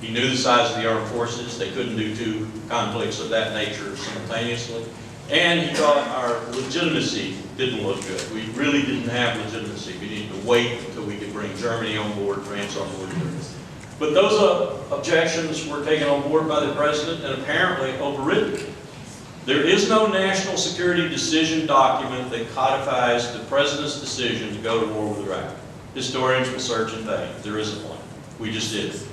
Speaker 4: He knew the size of the armed forces, they couldn't do two conflicts of that nature simultaneously. And he thought our legitimacy didn't look good. We really didn't have legitimacy. We needed to wait until we could bring Germany on board, France on board. But those objections were taken on board by the president and apparently overridden. There is no national security decision document that codifies the president's decision to go to war with Iraq. Historians will search in vain. There isn't one. We just did it.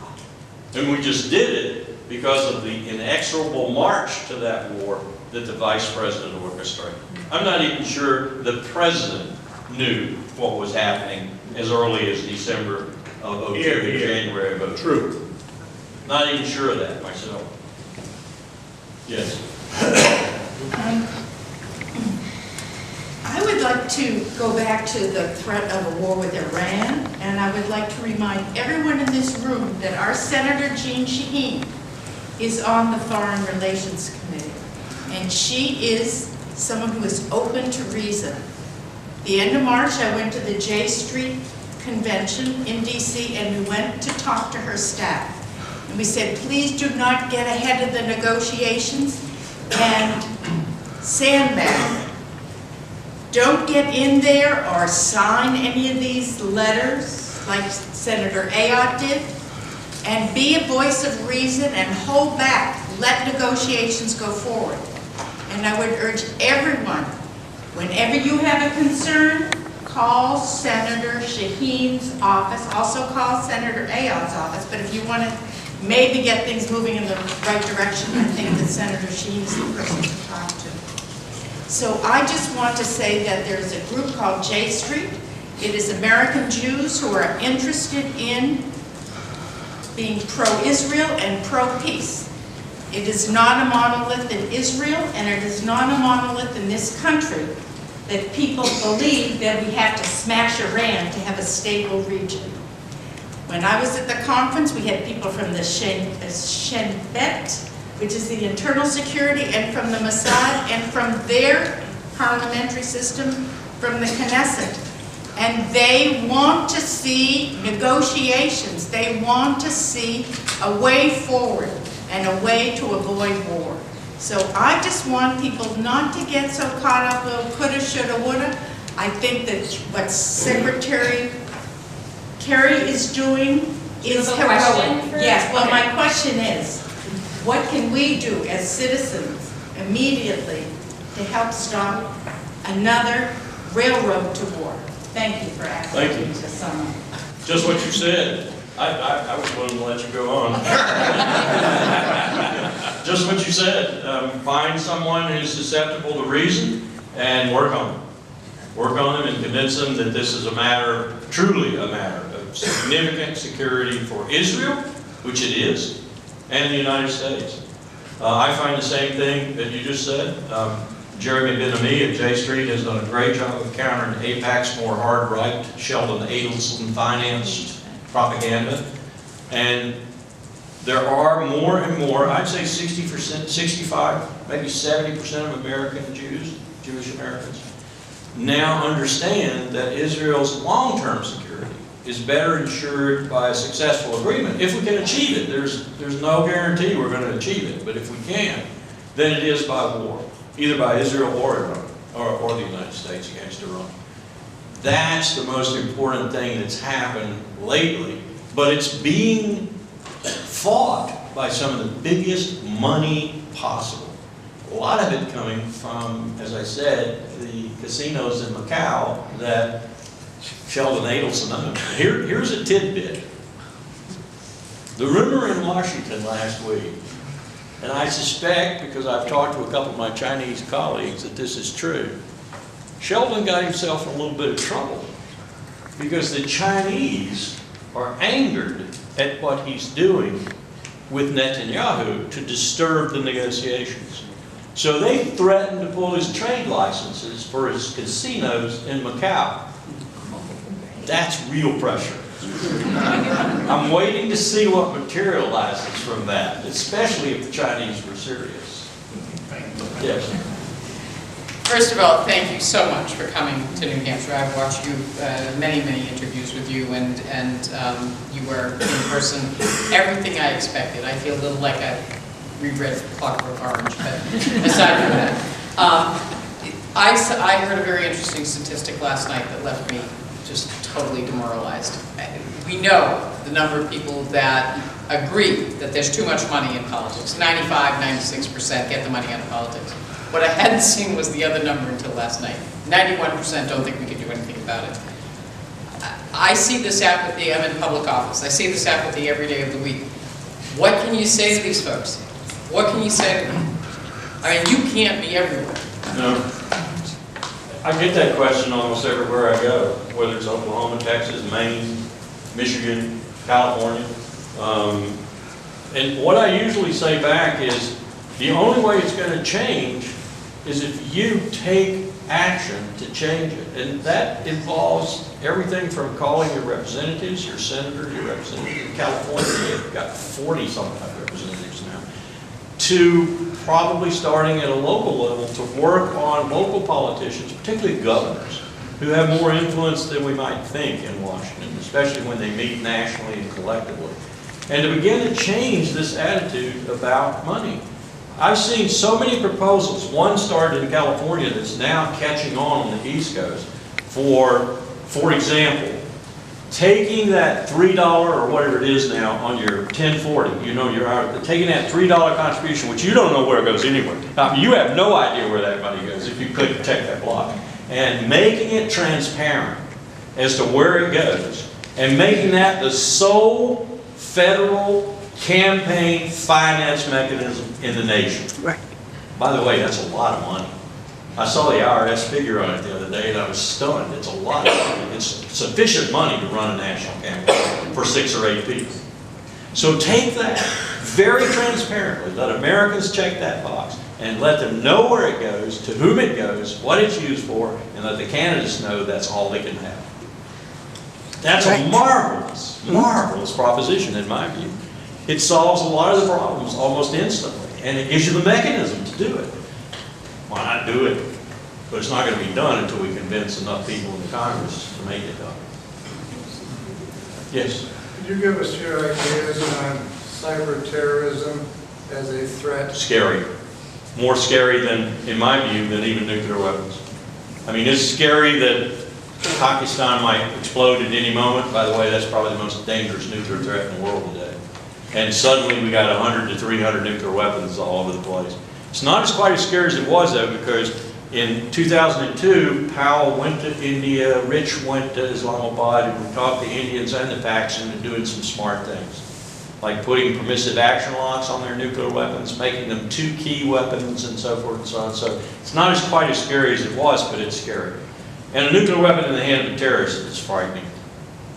Speaker 4: And we just did it because of the inexorable march to that war that the vice president orchestrated. I'm not even sure the president knew what was happening as early as December of 02 and January of 02.
Speaker 3: True.
Speaker 4: Not even sure of that myself. Yes.
Speaker 7: I would like to go back to the threat of a war with Iran, and I would like to remind everyone in this room that our Senator Jean Shaheen is on the Foreign Relations Committee, and she is someone who is open to reason. The end of March, I went to the J Street Convention in DC, and we went to talk to her staff. And we said, please do not get ahead of the negotiations and sandbag. Don't get in there or sign any of these letters like Senator Ayotte did, and be a voice of reason and hold back. Let negotiations go forward. And I would urge everyone, whenever you have a concern, call Senator Shaheen's office, also call Senator Ayotte's office, but if you want to maybe get things moving in the right direction, I think that Senator Shaheen is the person to talk to. So I just want to say that there's a group called J Street. It is American Jews who are interested in being pro-Israel and pro-peace. It is not a monolith in Israel, and it is not a monolith in this country. that people believe that we have to smash Iran to have a stable region. When I was at the conference, we had people from the Shin Bet, which is the internal security, and from the Mossad, and from their parliamentary system, from the Knesset. And they want to see negotiations. They want to see a way forward and a way to avoid war. So I just want people not to get so caught up with coulda, shoulda, woulda. I think that what Secretary Kerry is doing is
Speaker 2: have a question
Speaker 7: heroic.
Speaker 2: for-
Speaker 7: Yes, well,
Speaker 2: okay.
Speaker 7: my question is, what can we do as citizens immediately to help stop another railroad to war? Thank you for asking
Speaker 4: Thank you.
Speaker 7: me to sum up.
Speaker 4: Just what you said. I was willing to let you go on. Just what you said. Find someone who's susceptible to reason and work on them. Work on them and convince them that this is a matter, truly a matter of significant security for Israel, which it is, and the United States. I find the same thing that you just said. Jeremy Ben-Ami at J Street has done a great job of countering AIPAC's more hard-right, Sheldon Adelson-financed propaganda. And there are more and more, I'd say 60%, 65, maybe 70% of American Jews, Jewish Americans, now understand that Israel's long-term security is better ensured by a successful agreement. If we can achieve it, there's no guarantee we're going to achieve it, but if we can, then it is by war, either by Israel or Iran, or the United States against Iran. That's the most important thing that's happened lately, but it's being fought by some of the biggest money possible. A lot of it coming from, as I said, the casinos in Macau that Sheldon Adelson owned. Here's a tidbit. The rumor in Washington last week, and I suspect, because I've talked to a couple of my Chinese colleagues, that this is true. Sheldon got himself in a little bit of trouble because the Chinese are angered at what he's doing with Netanyahu to disturb the negotiations. So they threatened to pull his trade licenses for his casinos in Macau. That's real pressure. I'm waiting to see what materializes from that, especially if the Chinese were serious. Yes.
Speaker 8: First of all, thank you so much for coming to New Hampshire. I've watched you, many interviews with you, and you were in person everything I expected. I feel a little like I reread Clockwork Orange, but aside from that, I heard a very interesting statistic last night that left me just totally demoralized. We know the number of people that agree that there's too much money in politics. 95, 96% get the money out of politics. What I hadn't seen was the other number until last night. 91% don't think we can do anything about it. I see this apathy. I'm in public office. I see this apathy every day of the week. What can you say to these folks? What can you say to them? I mean, you can't be everywhere.
Speaker 4: No. I get that question almost everywhere I go, whether it's Oklahoma, Texas, Maine, Michigan, California. And what I usually say back is, the only way it's going to change is if you take action to change it. And that involves everything from calling your representatives, your senator, your representative in California, you've got 40-something representatives now, to probably starting at a local level to work on local politicians, particularly governors, who have more influence than we might think in Washington, especially when they meet nationally and collectively. And to begin to change this attitude about money. I've seen so many proposals. One started in California that's now catching on the East Coast. For example, taking that $3 or whatever it is now on your 1040, you know, taking that $3 contribution, which you don't know where it goes anywhere. You have no idea where that money goes if you couldn't check that block. And making it transparent as to where it goes, and making that the sole federal campaign finance mechanism in the nation.
Speaker 9: Right.
Speaker 4: By the way, that's a lot of money. I saw the IRS figure on it the other day and I was stunned. It's a lot of money. It's sufficient money to run a national campaign for 6 or 8 people. So take that very transparently, let Americans check that box, and let them know where it goes, to whom it goes, what it's used for, and let the candidates know that's all they can have. That's a marvelous, marvelous proposition in my view. It solves a lot of the problems almost instantly, and it gives you the mechanism to do it. Why not do it? But it's not going to be done until we convince enough people in the Congress to make it done. Yes?
Speaker 9: Could you give us your ideas on cyber terrorism as a threat?
Speaker 4: Scary. More scary than, in my view, than even nuclear weapons. I mean, it's scary that Pakistan might explode at any moment. By the way, that's probably the most dangerous nuclear threat in the world today. And suddenly we got 100 to 300 nuclear weapons all over the place. It's not quite as scary as it was, though, because in 2002, Powell went to India, Rich went to Islamabad, and we talked to Indians and the Pakistanis into doing some smart things, like putting permissive action locks on their nuclear weapons, making them 2 key weapons, and so forth and so on. So it's not quite as scary as it was, but it's scary. And a nuclear weapon in the hand of a terrorist is frightening.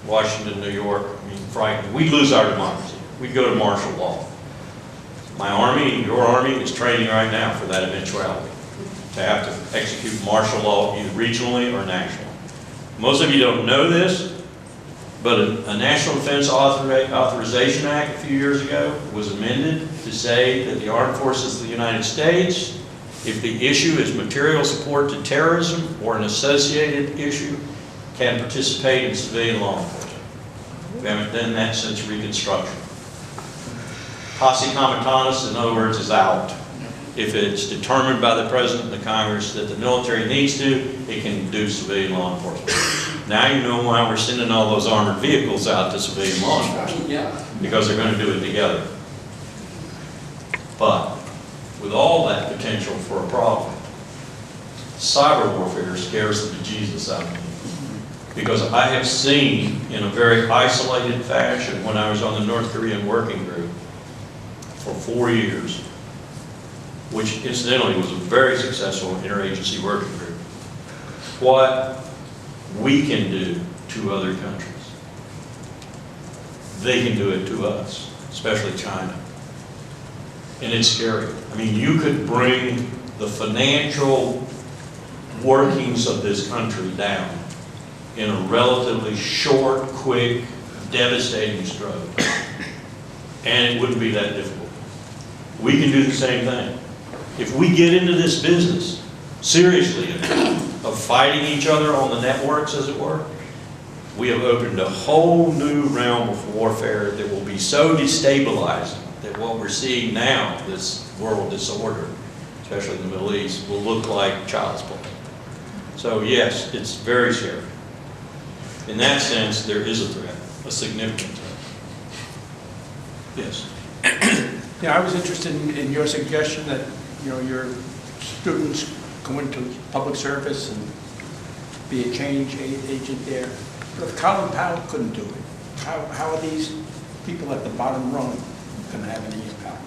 Speaker 4: Washington, New York, I mean, frightening. We'd lose our democracy. We'd go to martial law. My army, your army, is training right now for that eventuality, to have to execute martial law either regionally or nationally. Most of you don't know this, but a National Defense Authorization Act a few years ago was amended to say that the Armed Forces of the United States, if the issue is material support to terrorism or an associated issue, can participate in civilian law enforcement. We haven't done that since Reconstruction. Posse comitatus, in other words, is out. If it's determined by the President and the Congress that the military needs to, it can do civilian law enforcement. Now you know why we're sending all those armored vehicles out to civilian law enforcement. Because they're going to do it together. But with all that potential for a problem, cyber warfare scares the bejesus out of me. Because I have seen in a very isolated fashion when I was on the North Korean working group for 4 years, which incidentally was a very successful interagency working group, what we can do to other countries. They can do it to us, especially China. And it's scary. I mean, you could bring the financial workings of this country down in a relatively short, quick, devastating stroke. And it wouldn't be that difficult. We can do the same thing. If we get into this business, seriously, of fighting each other on the networks, as it were, we have opened a whole new realm of warfare that will be so destabilizing that what we're seeing now, this world disorder, especially in the Middle East, will look like child's play. So yes, it's very scary. In that sense, there is a threat, a significant threat. Yes?
Speaker 10: Yeah, I was interested in your suggestion that, you know, your students go into public service and be a change agent there. But if Colin Powell couldn't do it, how are these people at the bottom rung going to have any impact?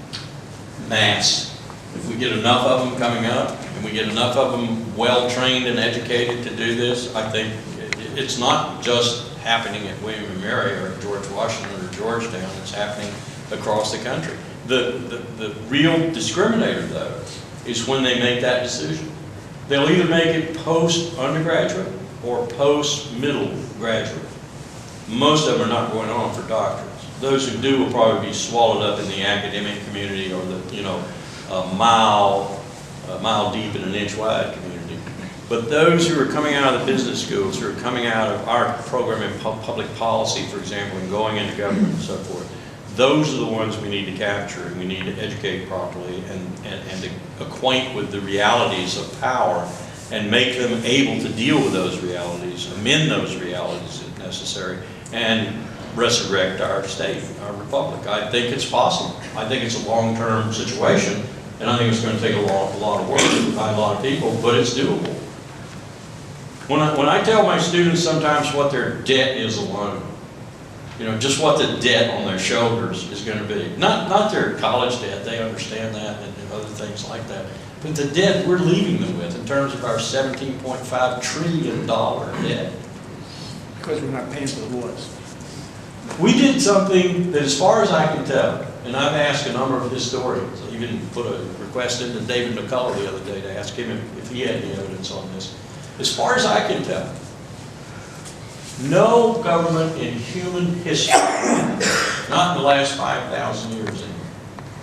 Speaker 4: Mass. If we get enough of them coming up, and we get enough of them well-trained and educated to do this, I think it's not just happening at William and Mary or at George Washington or Georgetown, it's happening across the country. The real discriminator, though, is when they make that decision. They'll either make it post-undergraduate or post-middle graduate. Most of them are not going on for doctorates. Those who do will probably be swallowed up in the academic community or the, you know, a mile deep and an inch wide community. But those who are coming out of the business schools, who are coming out of our program in public policy, for example, and going into government and so forth, those are the ones we need to capture, and we need to educate properly and to acquaint with the realities of power and make them able to deal with those realities, amend those realities if necessary, and resurrect our state, our republic. I think it's possible. I think it's a long-term situation, and I think it's going to take a lot of work by a lot of people, but it's doable. When I tell my students sometimes what their debt is alone, you know, just what the debt on their shoulders is going to be. Not their college debt, they understand that, and other things like that. But the debt we're leaving them with in terms of our $17.5 trillion debt.
Speaker 10: Because we're not paying for the wars.
Speaker 4: We did something that, as far as I can tell, and I've asked a number of historians, I even put a request into David McCullough the other day to ask him if he had any evidence on this. As far as I can tell, no government in human history, not in the last 5,000 years,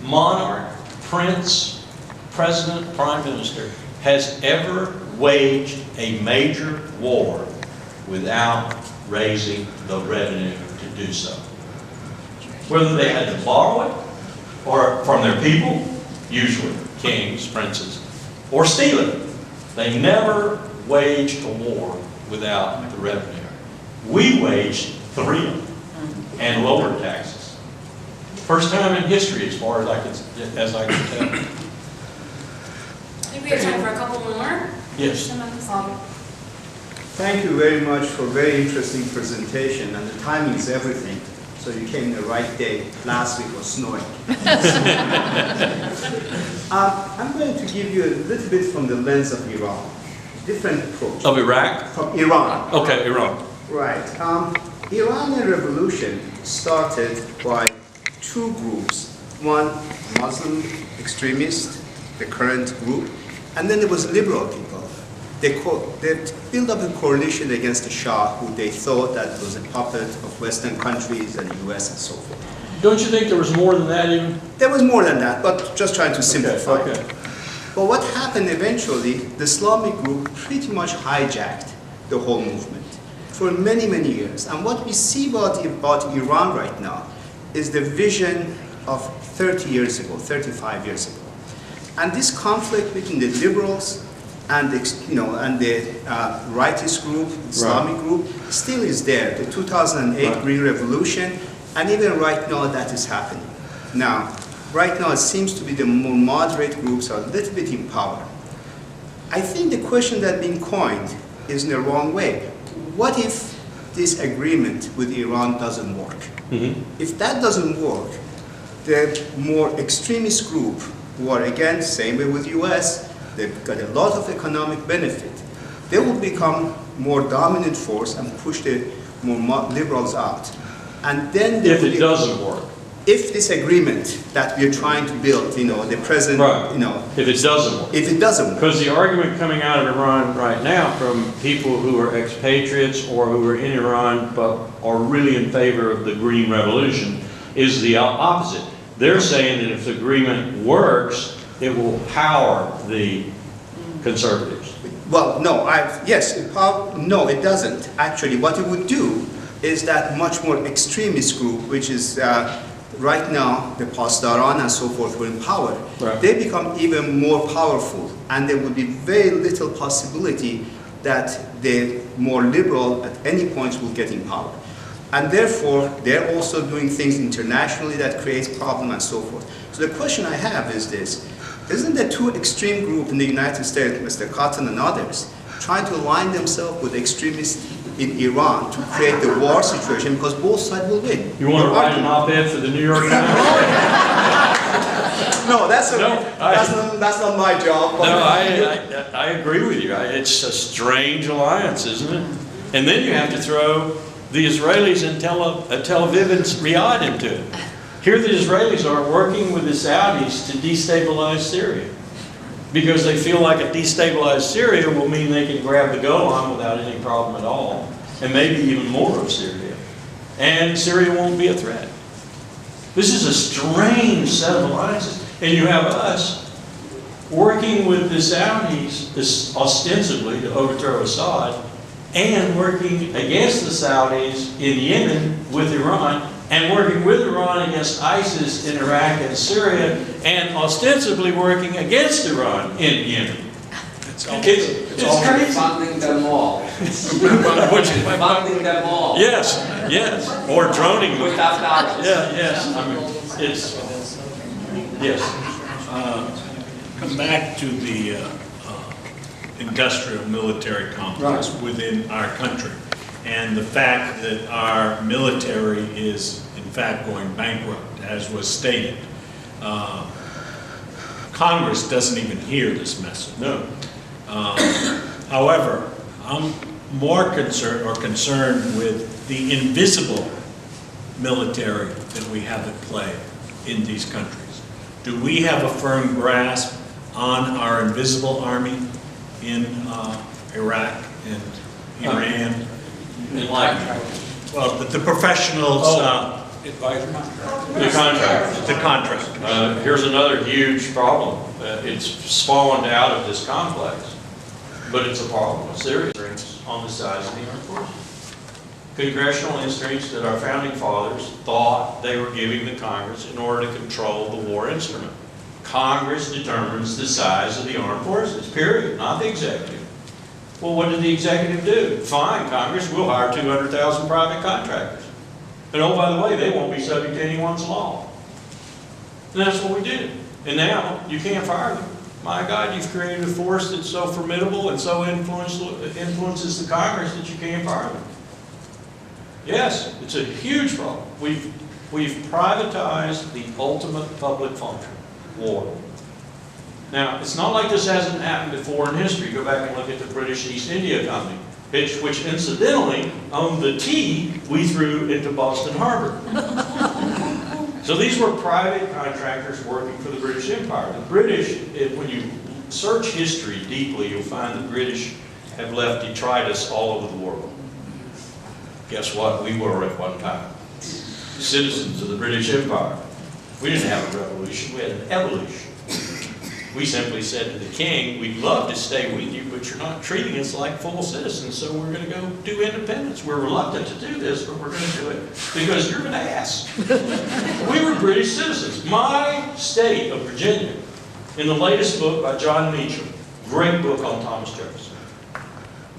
Speaker 4: monarch, prince, president, prime minister, has ever waged a major war without raising the revenue to do so. Whether they had to borrow it, or from their people, usually kings, princes, or steal it. They never waged a war without the revenue. We waged 3 of them and lowered taxes. First time in history, as far as I can tell.
Speaker 2: I think we have time for a couple more.
Speaker 4: Yes.
Speaker 11: Thank you very much for a very interesting presentation, and the timing is everything. So you came the right day. Last week was snowing. I'm going to give you a little bit from the lens of Iran. Different approach.
Speaker 4: Of Iraq?
Speaker 11: From Iran.
Speaker 4: Okay, Iran.
Speaker 11: Right. Iranian revolution started by 2 groups. One, Muslim extremist, the current group, and then there was liberal people. They built up a coalition against the Shah, who they thought that was a puppet of Western countries and the US and so forth.
Speaker 4: Don't you think there was more than that even?
Speaker 11: There was more than that, but just trying to simplify.
Speaker 4: Okay.
Speaker 11: But what happened eventually, the Islamic group pretty much hijacked the whole movement for many, many years. And what we see about Iran right now is the vision of 30 years ago, 35 years ago. And this conflict between the liberals and the rightist group, Islamic group, still is there. The 2008 Green Revolution, and even right now that is happening. Now, right now it seems to be the more moderate groups are a little bit in power. I think the question that's been coined is in the wrong way. What if this agreement with Iran doesn't work? Mm-hmm. If that doesn't work, the more extremist group, who are again, same way with US, they've got a lot of economic benefit. They will become more dominant force and push the more liberals out. And then
Speaker 4: if it doesn't work.
Speaker 11: If this agreement that we're trying to build, the present,
Speaker 4: right. If it doesn't work.
Speaker 11: If it doesn't work.
Speaker 4: Because the argument coming out of Iran right now from people who are expatriates or who are in Iran but are really in favor of the Green Revolution is the opposite. They're saying that if the agreement works, it will power the conservatives.
Speaker 11: Well, no, no, it doesn't. Actually, what it would do is that much more extremist group, which is right now the Pasdaran and so forth were in power, right. They become even more powerful, and there would be very little possibility that the more liberal at any point will get in power. And therefore, they're also doing things internationally that creates problems and so forth. So the question I have is this: isn't the 2 extreme groups in the United States, Mr. Cotton and others, trying to align themselves with extremists in Iran to create the war situation, because both sides will win?
Speaker 4: You want to write an op-ed for the New York Times?
Speaker 11: No, that's not my job.
Speaker 4: No, I agree with you. It's a strange alliance, isn't it? And then you have to throw the Israelis and Tel Aviv and Riyadh into it. Here the Israelis are working with the Saudis to destabilize Syria, because they feel like a destabilized Syria will mean they can grab the Golan without any problem at all, and maybe even more of Syria. And Syria won't be a threat. This is a strange set of alliances. And you have us working with the Saudis, ostensibly to overthrow Assad, and working against the Saudis in Yemen with Iran, and working with Iran against ISIS in Iraq and Syria, and ostensibly working against Iran in Yemen. It's crazy.
Speaker 12: Funding them all. Funding them all.
Speaker 4: Yes, or droning them.
Speaker 12: Without dollars.
Speaker 4: Yeah, yes. I mean, yes.
Speaker 13: Come back to the industrial military complex within our country, and the fact that our military is in fact going bankrupt, as was stated. Congress doesn't even hear this message.
Speaker 4: No.
Speaker 13: However, I'm more concerned with the invisible military that we have at play in these countries? Do we have a firm grasp on our invisible army in Iraq and Iran? Well, the professionals,
Speaker 4: The contract.
Speaker 13: the contract.
Speaker 4: Here's another huge problem. It's spawned out of this complex, but it's a problem, a serious constraints on the size of the armed forces. Congressional instincts that our founding fathers thought they were giving the Congress in order to control the war instrument. Congress determines the size of the armed forces, period, not the executive. Well, what did the executive do? Fine, Congress, we'll hire 200,000 private contractors. And oh, by the way, they won't be subject to anyone's law. And that's what we did. And now, you can't fire them. My God, you've created a force that's so formidable and so influences the Congress that you can't fire them. Yes, it's a huge problem. We've privatized the ultimate public function, war. Now, it's not like this hasn't happened before in history. Go back and look at the British East India Company, which incidentally owned the tea we threw into Boston Harbor. So these were private contractors working for the British Empire. The British, when you search history deeply, you'll find the British have left detritus all over the world. Guess what? We were at one time citizens of the British Empire. We didn't have a revolution, we had an evolution. We simply said to the king, we'd love to stay with you, but you're not treating us like full citizens, so we're going to go do independence. We're reluctant to do this, but we're going to do it because you're an ass. We were British citizens. My state of Virginia, in the latest book by John Meacham, great book on Thomas Jefferson,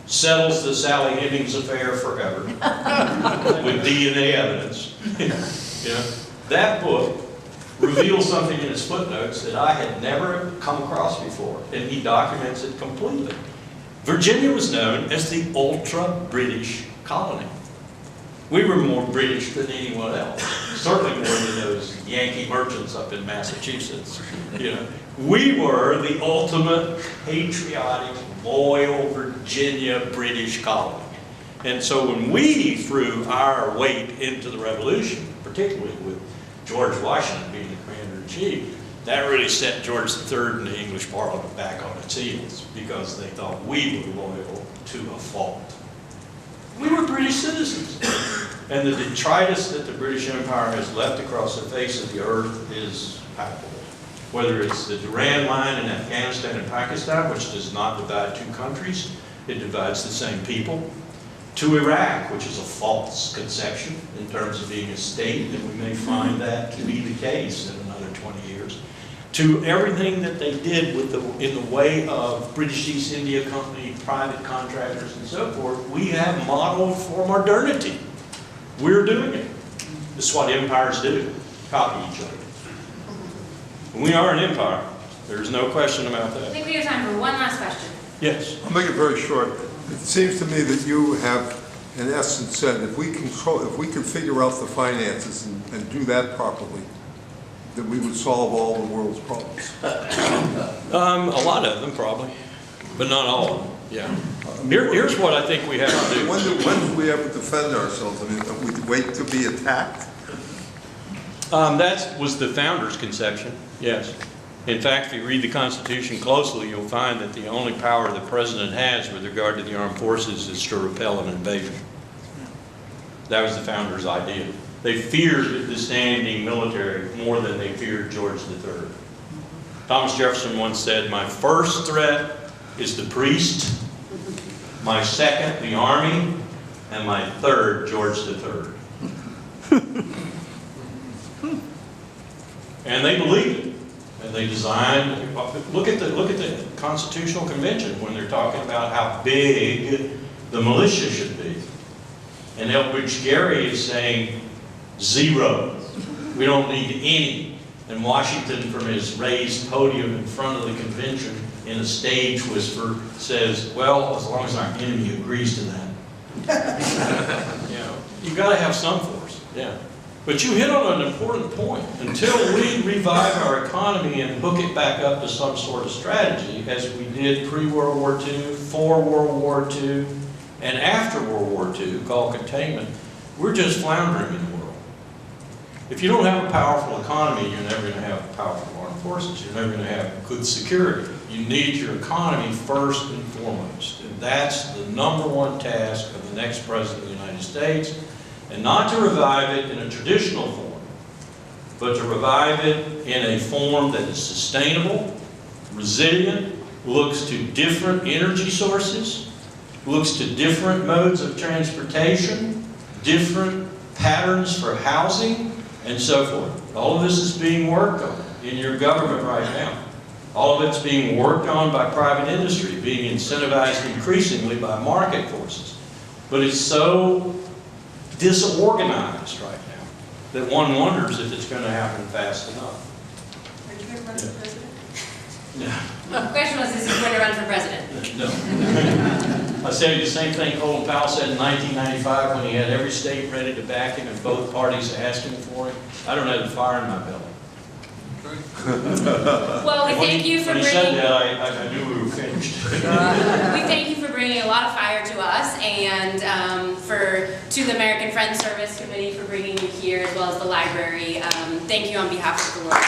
Speaker 4: settles the Sally Hemings affair forever with DNA evidence. You know, that book reveals something in its footnotes that I had never come across before, and he documents it completely. Virginia was known as the ultra-British colony. We were more British than anyone else, certainly more than those Yankee merchants up in Massachusetts. You know, we were the ultimate patriotic, loyal Virginia British colony. And so when we threw our weight into the Revolution, particularly with George Washington being the commander-in-chief, that really set George III and the English Parliament back on its heels because they thought we were loyal to a fault. We were British citizens. And the detritus that the British Empire has left across the face of the earth is palpable. Whether it's the Durand Line in Afghanistan and Pakistan, which does not divide two countries, it divides the same people, to Iraq, which is a false conception in terms of being a state, and we may find that to be the case in another 20 years, to everything that they did with in the way of British East India Company, private contractors, and so forth. We have modeled for modernity. We're doing it. This is what empires do, copy each other. We are an empire. There's no question about
Speaker 2: I
Speaker 4: that.
Speaker 2: think we have time for one last question.
Speaker 4: Yes.
Speaker 9: I'll make it very short. It seems to me that you have, in essence, said if we can figure out the finances and do that properly, that we would solve all the world's problems.
Speaker 4: A lot of them probably, but not all of them. Yeah. Here's what I think we have to do.
Speaker 9: When do we ever defend ourselves? I mean, we wait to be attacked?
Speaker 4: That was the founder's conception, yes. In fact, if you read the Constitution closely, you'll find that the only power the president has with regard to the armed forces is to repel an invasion. That was the founder's idea. They feared the standing military more than they feared George III. Thomas Jefferson once said, "My first threat is the priest, my second, the army, and my third, George III." And they believed it. And they designed, look at the Constitutional Convention when they're talking about how big the militia should be. And Elbridge Gerry is saying, 0. We don't need any. And Washington, from his raised podium in front of the convention in a stage whisper, says, well, as long as our enemy agrees to that. You know, you've got to have some force. Yeah. But you hit on an important point. Until we revive our economy and hook it back up to some sort of strategy, as we did pre-World War II, for World War II, and after World War II, called containment, we're just floundering in the world. If you don't have a powerful economy, you're never going to have powerful armed forces. You're never going to have good security. You need your economy first and foremost. And that's the #1 task of the next President of the United States. And not to revive it in a traditional form, but to revive it in a form that is sustainable, resilient, looks to different energy sources, looks to different modes of transportation, different patterns for housing, and so forth. All of this is being worked on in your government right now. All of it's being worked on by private industry, being incentivized increasingly by market forces. But it's so disorganized right now that one wonders if it's going to happen fast enough.
Speaker 1: Are you going to run for president?
Speaker 4: No.
Speaker 2: The question was, is he going to run for president?
Speaker 4: No. I say the same thing Colin Powell said in 1995 when he had every state ready to back him and both parties asking for him. I don't have the fire in my belly.
Speaker 2: Well, we thank you for
Speaker 4: when he said that, I knew we were finished.
Speaker 2: We thank you for bringing a lot of fire to us, and to the American Friends Service Committee for bringing you here, as well as the library. Thank you on behalf of the world.